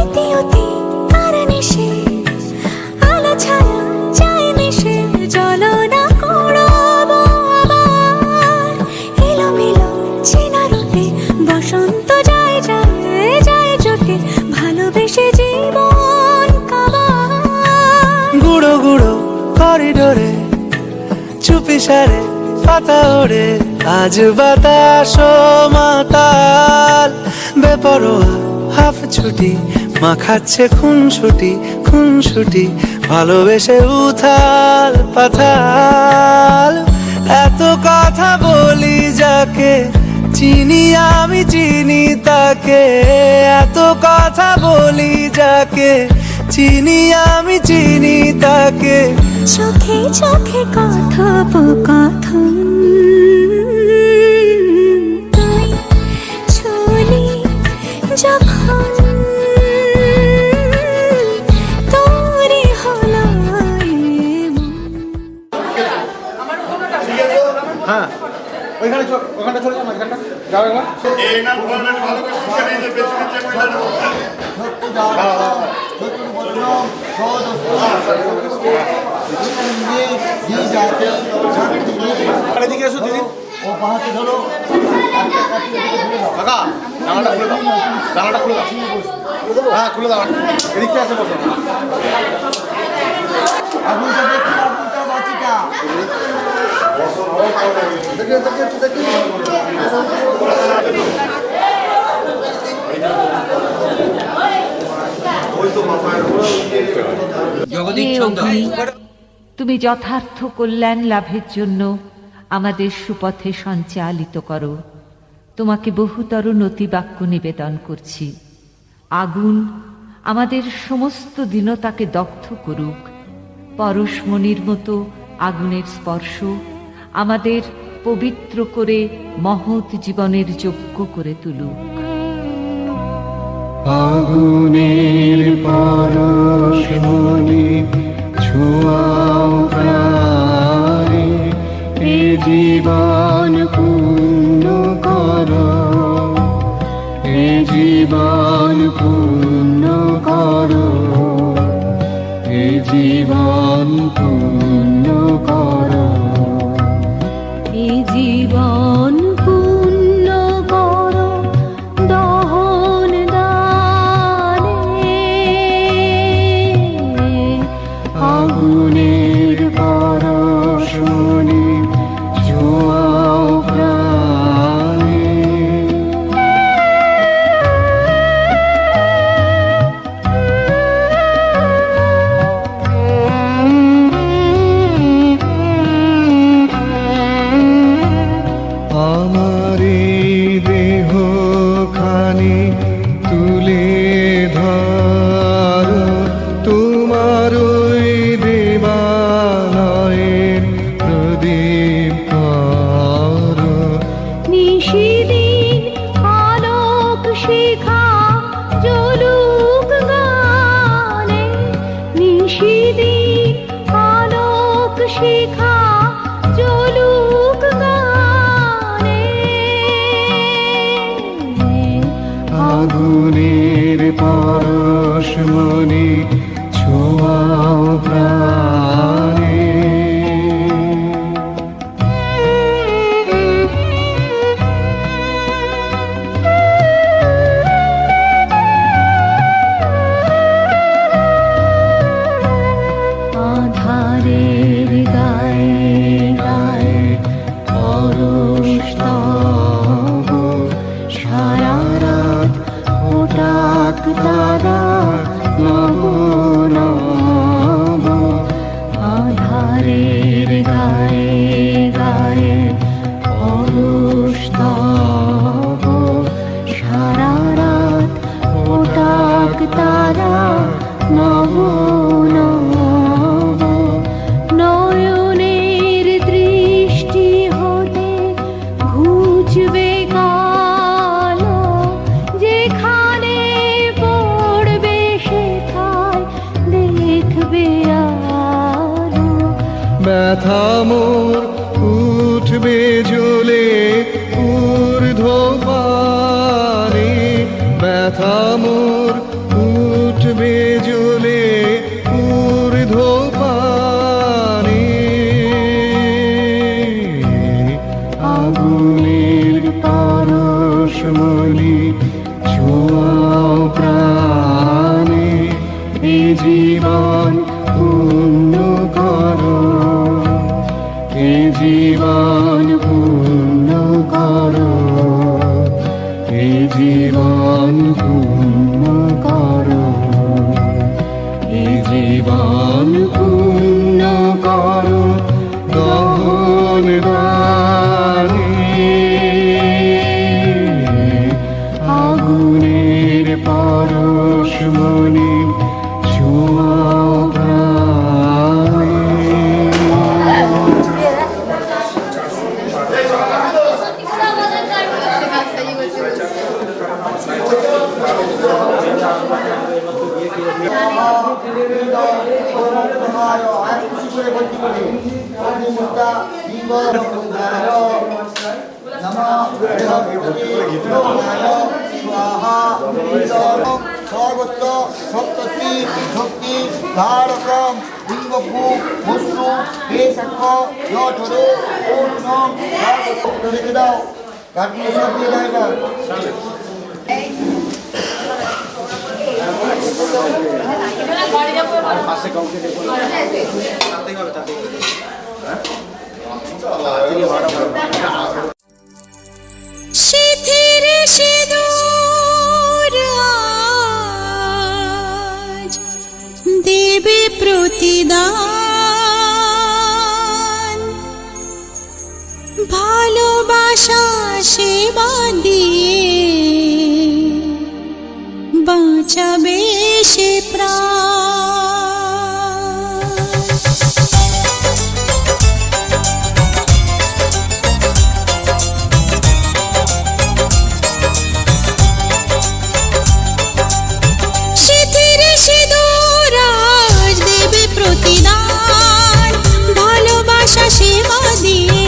ইতিউতি কার নেশে আলো ছায়া চাই মিশে চলো না করবো আবার এলোমেলো চেনা রূপে বসন্ত যায় যায় যায় চোখে ভালোবেসে জীবন কাবার। গুঁড়ো গুঁড়ো করিডোরে চুপি সারে পাতা ওড়ে, আজ বাতাস মাতাল বেপরোয়া হাফ ছুটি, মাখাচ্ছে খুনসুটি খুনসুটি, ভালোবেসে উথাল পাথাল। এত কথা বলি যাকে চিনি আমি চিনি তাকে, এত কথা বলি যাকে চিনি আমি চিনি তাকে, চোখে চোখে কথোপকথন। তুই ছুলি যখন তোরই হলো এমন। হ্যাঁ ওইখানে ওখানটা চলে যাও, মাঝখানটা যাও একবার। এদিকে এসো দিদি। ও পাহাড়ে ধরো, কাকা জানালাটা খুলে দাও, জানালাটা খুলে দাও। হ্যাঁ খুলে দাও, এদিকটা এসে বসো। আগুনটা দেখি, আগুনটা বাঁচিটা দেখি দেখি দেখি। তুমি যথার্থ কল্যাণ লাভের জন্য আমাদের সুপথে সঞ্চালিত করো। তোমাকে বহুতর নতিবাক্য নিবেদন করছি। আগুন আমাদের সমস্ত দীনতাকে দগ্ধ করুক, পরশমণির মতো আগুনের স্পর্শ আমাদের পবিত্র করে মহৎ জীবনের যোগ্য করে তুলুক। আগুনের পরশমণি ছোঁয়াও প্রাণে, এ জীবন পূর্ণ করো, এ জীবন পূর্ণ করো, এ জীবন পূর্ণ করো, এ জীবন পূর্ণ করো দহন দানে। আগুনের পর গায়ে অলস তব সারা রাত ওটাক তারা নব নব নয়নের দৃষ্টি হতে ঘুচবে কালো যেখানে পড়বে সেথায় দেখবে আলো ব্যথা মোর উঠবে জ্বলে ঊর্ধ্বপানে ব্যথা মোর উঠবে জ্বলে ঊর্ধ্বপানে আগুনের পরশমণি ছোঁয়াও প্রাণে এ জীবন পূর্ণ করো এ জীবন পূর্ণ করো এ জীবন পূর্ণ করো এ জীবন পূর্ণ করো দহন দানে আগুনের পরশমণি ছোঁয়াও প্রাণে সর্বত্র সপ্ততি শক্তি ধারকম লিঙ্গভূ বস্তু বেশক্ষ নঠরে পূর্ণম সর্বত্র রেখে দাও কাটিয়ে সব দিয়ে দাও এবার শিথির সিঁদুর আজ দেবে প্রতিদান ভালোবাসা সেবা দিয়ে বাঁচাবে সে প্রাণ শিথির সিঁদুর আজ দেবে প্রতিদান ভালোবাসা সেবা দিয়ে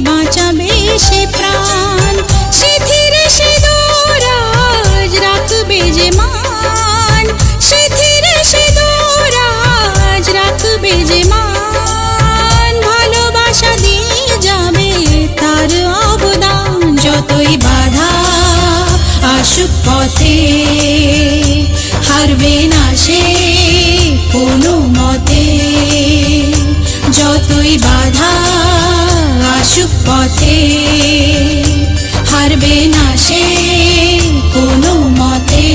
বাঁচাবে সে প্রাণ শিথির সিঁদুর আজ রাখবে যে মান শিথির সিঁদুর আজ রাখবে যে মান ভালোবাসা দিয়ে যাবে তার অবদান যতই বাধা আসুক পথে হারবে না সে কোনো মতে যতই বাধা আসুক পথে হারবে না সে কোনো মতে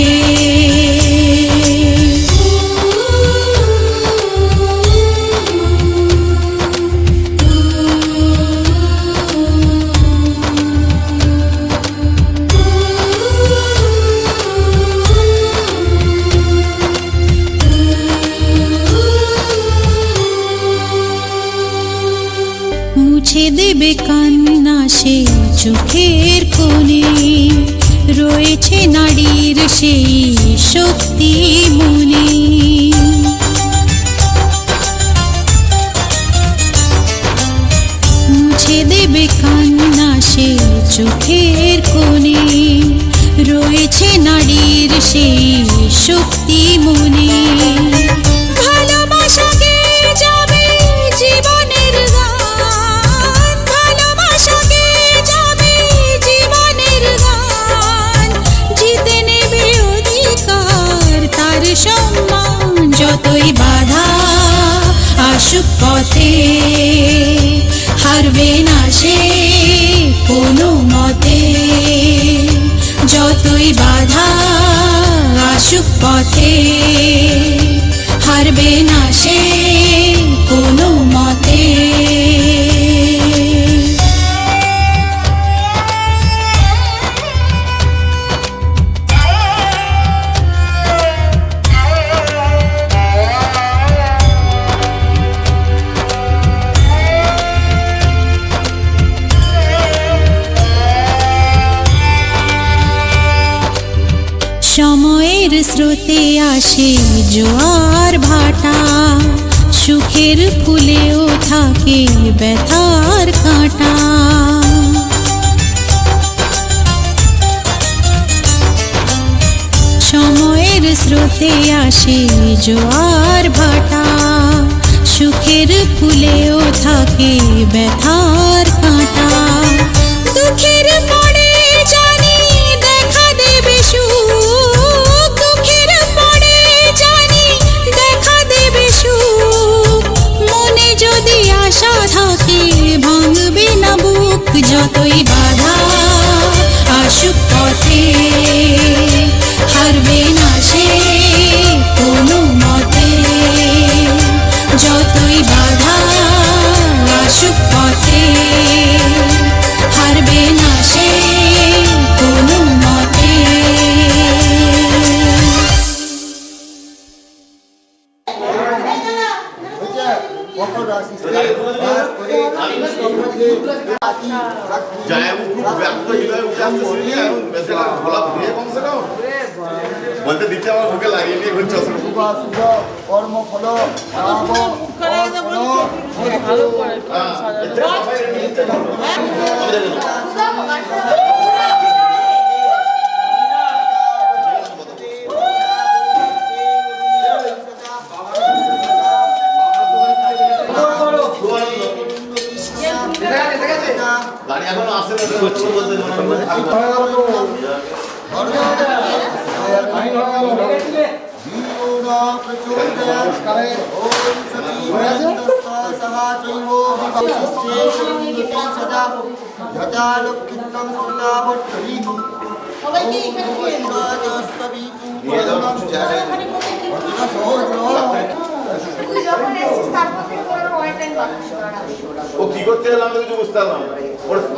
মুছে দেবে কান্না সে চোখের কোণে রয়েছে নারীর সেই শক্তি মনে মুছে দেবে কান্না সে চোখের কোণে রয়েছে নারীর সেই শক্তি মনে ভালোবাসাকে যাবে জীবনের গান ভালোবাসাকে যাবে জীবনের গান জিতে নেবে অধিকার তার সম্মান যতই বাধা আসুক পথে হারবে না সে কোনো মতে যতই বাধা আসুক পথে হারবে না সে কোনো মতে সময়ের স্রোতে আসে জোয়ার ভাটা, সুখের ফুলেও থাকে ব্যথার কাঁটা। সময়ের স্রোতে আসে জোয়ার ভাটা, সুখের ফুলেও থাকে ব্যথার কাঁটা। দুঃখের পরে জানি দেখা দেবে সুখ, দুঃখের পরে জানি দেখা দেবে সুখ। মনে যদি আশা থাকে ভাঙবে না বুক, যতই বাধা আসুক পথে হারবে না সে কোনো মতে। যতই বাধা আসুক পথে হারবে না সে কোনো মতে। বলতে দিচ্ছে আমার মুখে লাগিয়ে নিয়ে ঘুরছে কর্ম ফল গাড়ি এখনো আসে না ও কি করতে এলাম কিছু বুঝতে পারলাম।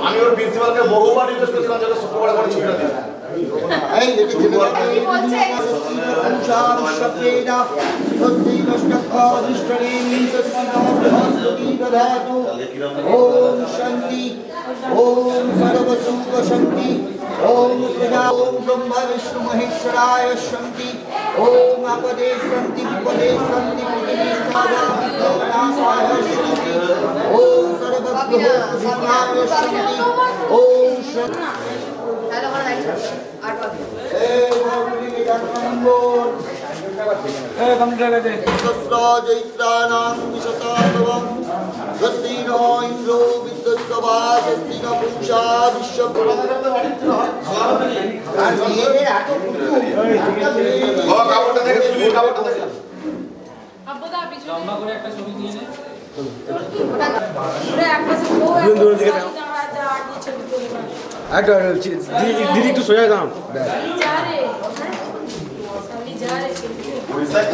আমি ওর প্রিন্সিপালকে বহুবার রিকোয়েস্ট করেছিলাম যে শুক্রবার করে ছুটিটা দিন। ओम शांति ओम सर्वसुख शांति ओम प्रजा ओम ब्रह्मा विष्णु महेश्वराय शांति ओम आपदे शांति विपदे शांति ओम सर्वभूताय शांति ओम शांति। দিদি একটু সোজা দাম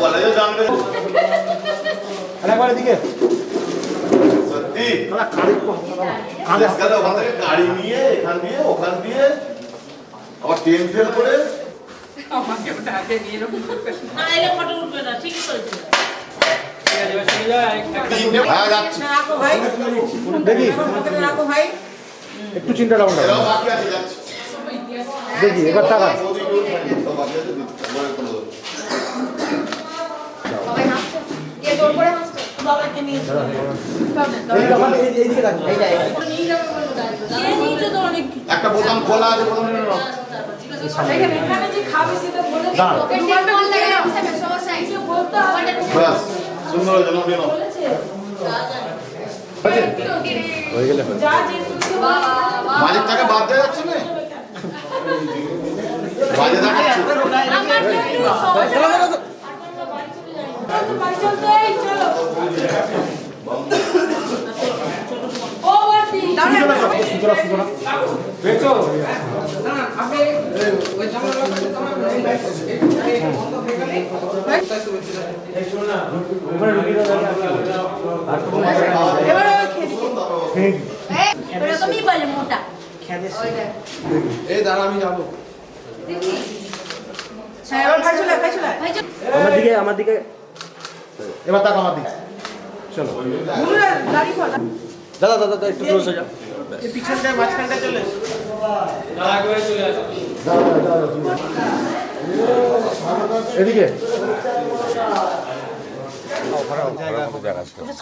কলেজে জানবে আরেকবার দিকে সত্যি ওখান থেকে গাড়ি নিয়ে এখান দিয়ে ওখান দিয়ে আবার ট্রেন ফেল করে দেখি একটু চিন্তা রাখুন দেখি এবার টাকা একটা বোতাম খোলা আছে সুন্দর হয়ে গেলে মাঝের টাকা বাদ দেওয়া যাচ্ছে না বাজে দেখাচ্ছে এই দাঁড়া আমি যাবো আমার দিকে এবার তাক আমার দিকে চলো দাদা দাদা একটু ক্লোজ হয়ে যাও পিছনটায় মাঝখানটায় চলে এসো। এদিকে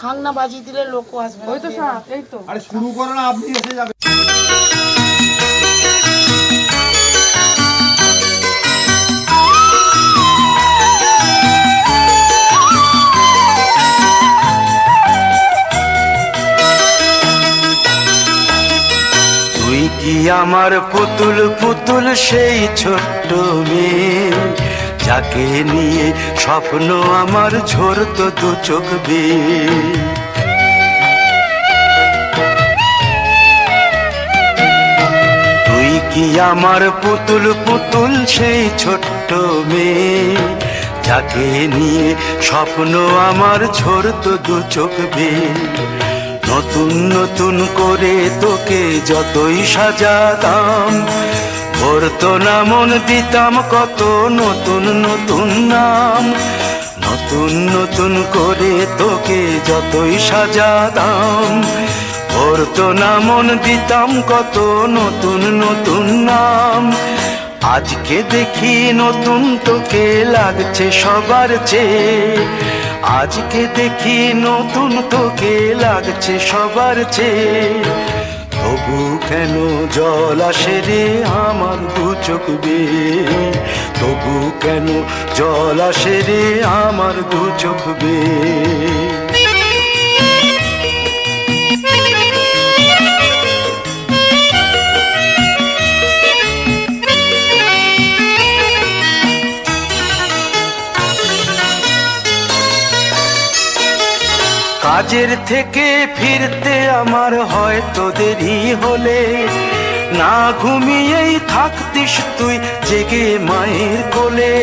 সাংনা বাজিয়ে দিলে লোকও আসবে। ওই তো এই তো। আরে শুরু করো না, আপনি এসে যাবেন। তুই কি আমার পুতুল পুতুল সেই ছোট্ট মেয়ে, যাকে নিয়ে স্বপ্ন আমার ঝরতো দু চোখ বেয়ে। তুই কি আমার পুতুল পুতুল সেই ছোট্ট মেয়ে, যাকে নিয়ে স্বপ্ন আমার ঝরতো দু চোখ বেয়ে। নতুন নতুন করে তোকে যতই সাজাতাম, ভরতো না মন, দিতাম কত নতুন নতুন নাম। নতুন নতুন করে তোকে যতই সাজাতাম, ভরতো না মন, দিতাম কত নতুন নতুন নাম। আজকে দেখি নতুন তোকে লাগছে সবার চেয়ে, আজকে দেখি নতুন তোকে লাগছে সবার চেয়ে। তবু কেন জল আসে রে আমার দু চোখ বেয়ে, তবু কেন জল আসে রে আমার দু চোখ বেয়ে। কাজের থেকে ফিরতে আমার হয়তো দেরি হলে, না ঘুমিয়েই থাকতিস তুই জেগে মায়ের কোলে।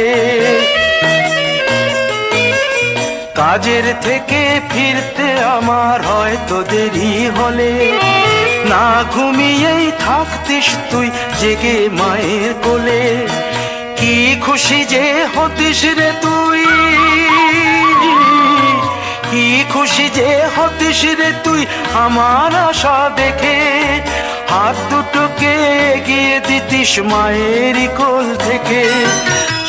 কাজের থেকে ফিরতে আমার হয়তো দেরি হলে, না ঘুমিয়েই থাকতিস তুই জেগে মায়ের কোলে। কি খুশি যে হতিস রে তুই, কি খুশি যে হতিস রে তুই আমার আশা দেখে। হাত দুটোকে এগিয়ে দিতিস মায়ের কোল থেকে,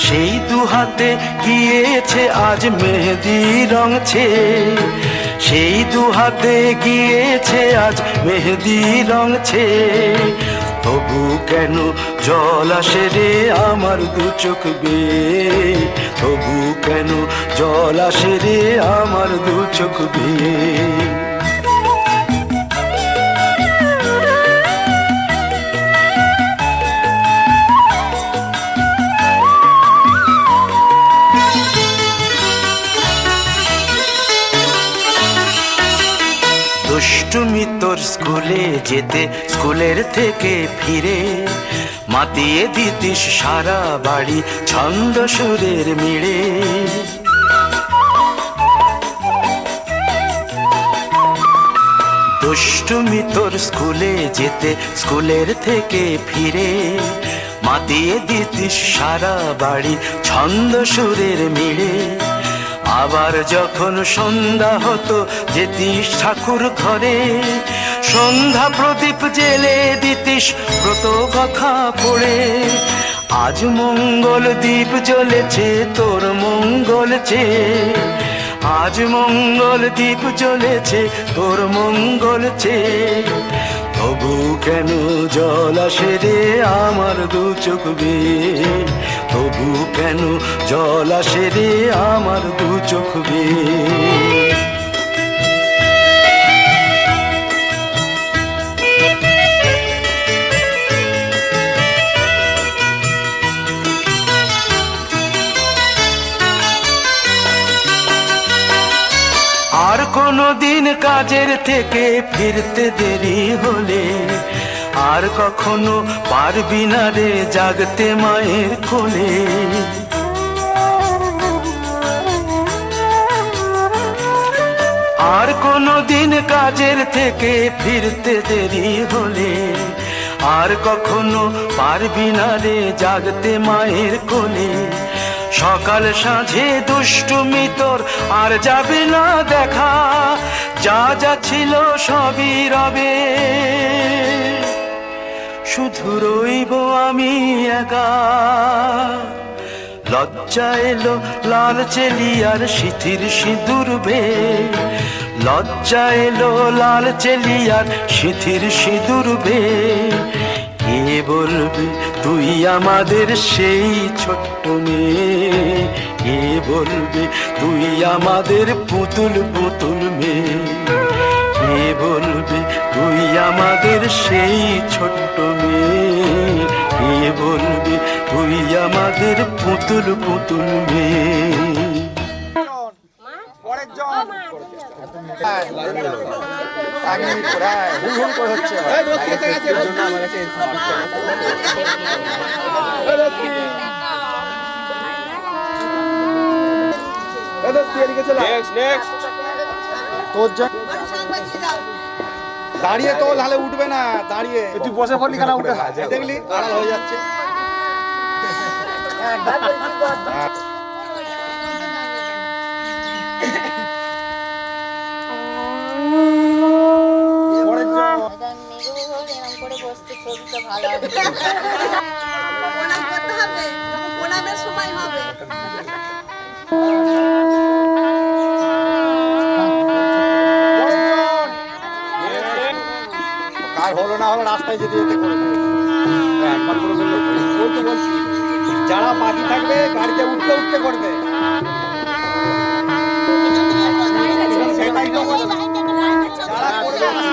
সেই দু হাতে গিয়েছে আজ মেহেদি রং ছেয়ে। সেই দু হাতে গিয়েছে আজ মেহেদি রং ছেয়ে। তবু কেন জল আসে রে আমার দু চোখ বেয়ে, তবু কেন জল আসে রে আমার দু চোখ বেয়ে। দুষ্টুমি তোর স্কুলে যেতে, স্কুলের থেকে ফিরে মাতিয়ে দিতিস সারা বাড়ি ছন্দ সুরের মিড়ে। দুষ্টুমি তোর স্কুলে যেতে, স্কুলের থেকে ফিরে মাতিয়ে দিতিস সারা বাড়ি ছন্দ সুরের মিড়ে। আবার যখন সন্ধ্যা হতো যেতিস ঠাকুর ঘরে, সন্ধ্যা প্রদীপ জেলে দিতিস ব্রত কথা পড়ে। আজ মঙ্গল দ্বীপ জ্বলেছে তোর মঙ্গল চেয়ে, আজ মঙ্গল দ্বীপ জ্বলেছে তোর মঙ্গল চেয়ে। তবু কেন জল আসে রে আমার দু চোখ বেয়ে, তবু কেন জল আসে রে আমার দু চোখ বেয়ে। আর কোনো দিন কাজের থেকে ফিরতে দেরি হলে, আর কখনো পারবি না রে জাগতে মায়ের কোলে। আর কোনো দিন কাজের থেকে ফিরতে দেরি হলে, আর কখনো পারবি না রে জাগতে মায়ের কোলে। সকাল সাঁঝে দুষ্টুমি তোর আর যাবে না দেখা, যা যা ছিল সবই রবে। শুধু রইব আমি একা। লজ্জা এলো লাল চেলিয়ার সিথির সিঁদুর বে, লজ্জা এলো লাল চেলিয়ার সিথির সিঁদুর বে। কে বলবে তুই আমাদের সেই ছোট্ট মেয়ে, কে বলবে তুই আমাদের পুতুল পুতুল মেয়ে, কে বলবে তুই আমাদের সেই ছোট্ট মেয়ে, কে বলবে তুই আমাদের পুতুল পুতুল মেয়ে। দাঁড়িয়ে তো নাহলে উঠবে না, দাঁড়িয়ে তুই বসে পড়লি কেন? উঠে দেখলি আড়াল হয়ে যাচ্ছে। কার হলো না হলো রাস্তায় যেতে যেতে করে একবার করে বললো, ওই তো বলছি যারা বাকি থাকবে গাড়িতে উঠতে উঠতে করবে। সেটাই তো যারা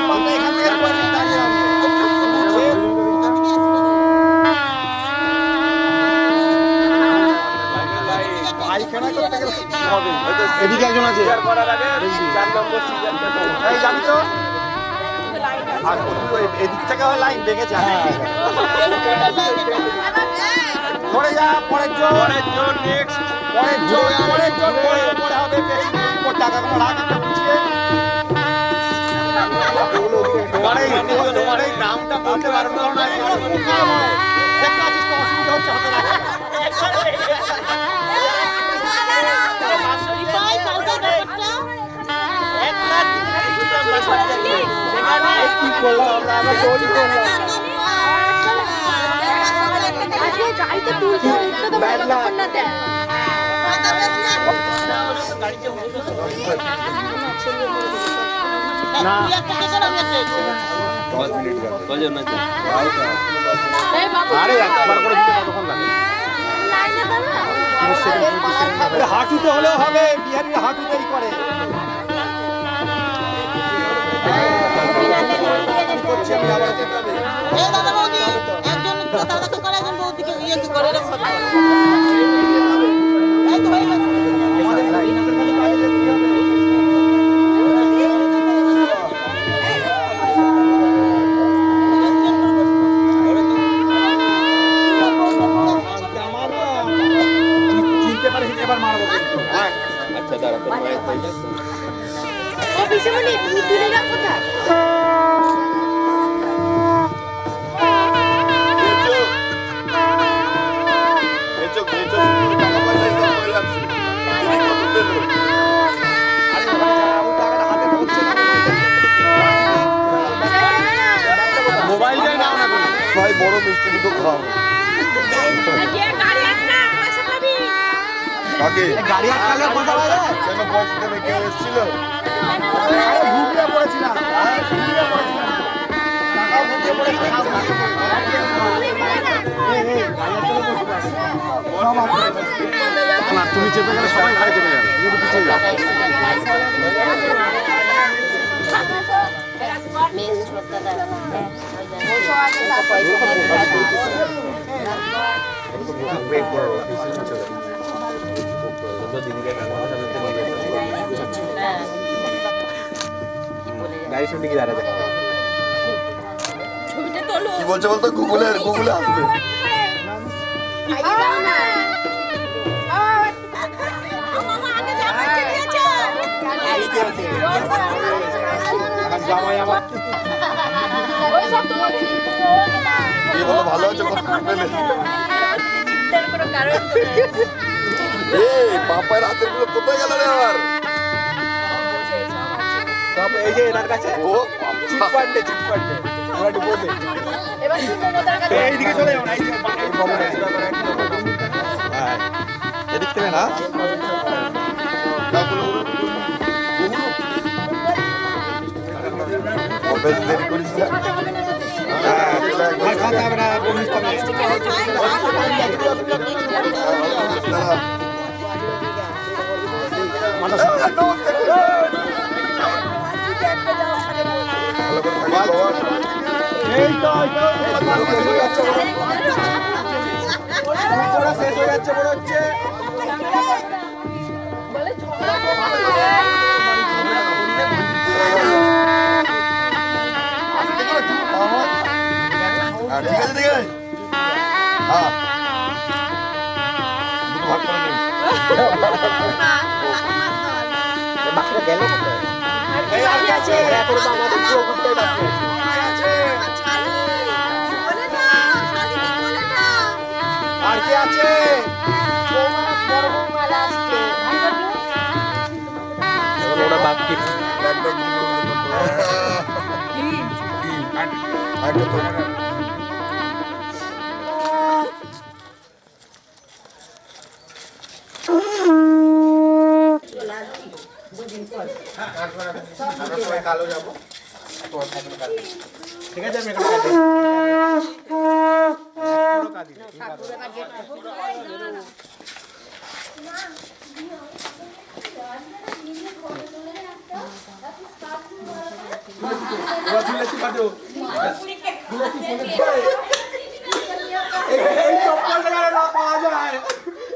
করবে এখান থেকে দাঁড়িয়ে পায়খানা করতে গেলে হবে। এদিকে একজন আছে, জানি তো এদিক থেকে লাইন দেখেছে। পরে যা পরের জন নেক্সট, পরের জন পরে হবে টাকা কোনো রাখ একটা বুঝিয়ে। তোমার এই নামটা বলতে পারবো না, দেখতে আছিস তো অসুবিধা হচ্ছে হাতে রাখা। কি করলাম আমরা? আমরা চোরি করলাম। হাঁটুতে হলেও হবে, বিহারিরা হাঁটুতেই করে। চিনতে পারে এবার মারবো। আচ্ছা দাঁড়া, মোবাইল যাই নাও না ভাই, বড় মিষ্টি দুটো খাও। গাড়ি আটকালে কথা বলে কেন? বস থেকে কেউ এসেছিল? ঘুমিয়ে পড়েছিলাম, তুমি চেপে গেলে সবাই গাড়ি চেপে যাবে, পিছিয়ে যাবে। কি বলছে বলতো? গুগলে আসবে। ভালো আছে পাপার হাতের গুলো কোথায় গেল রে? আবার এই যে এনার কাছে ও চিটফান্ডে এবার তুই মমতার কাছে এইদিকে চলে যাও না, এইদিকে হ্যাঁ, এদিক থেকে না দেরি করিস না। আর খাতে হবে না, বলিস তো শেষ হয়ে যাচ্ছে মনে হচ্ছে। ঠিক আছে ঠিক আছে হ্যাঁ ভাগ করে নিন। বাকিটা গেল কোথায়? এই আর কি আছে? এখন তো আমাদের পুরো ঘুরতেই বাকি আছে। আর কি আছে? ওরা বাকি একদম কালো যাবো ঠিক আছে। আমি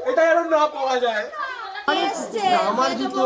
এটা এরকম না পাওয়া যায়। আমার জুতো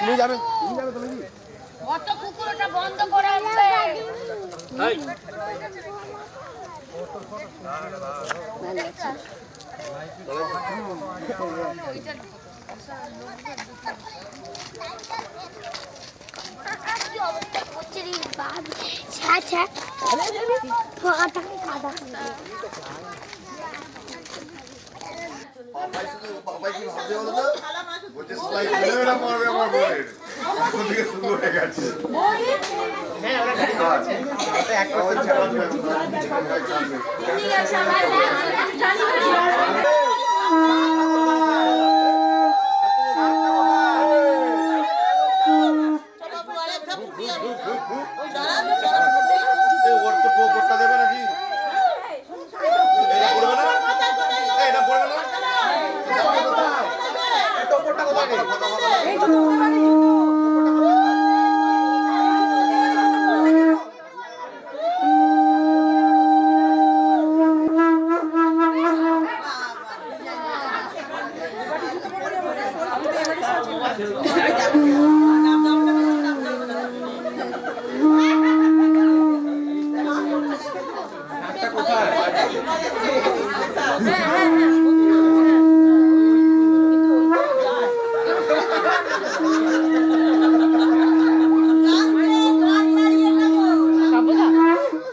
তুমি যাবে তুমি অত কুকুরটা বন্ধ করে আছে। বাবাই কি ভাবছে বলো তো? বলছে সবাই ছেলেরা মারবে আমার বোনের। এখন থেকে শুরু হয়ে গেছে। হ্যাঁ ওরা গাড়ি আছে। এটা এক কথা ছাড়া ওর তো টোপরটা দেবে নাকি? এটা পড়বে না? এটা পড়বে না? টোপরটা কোথায় গেল?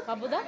বাবুদা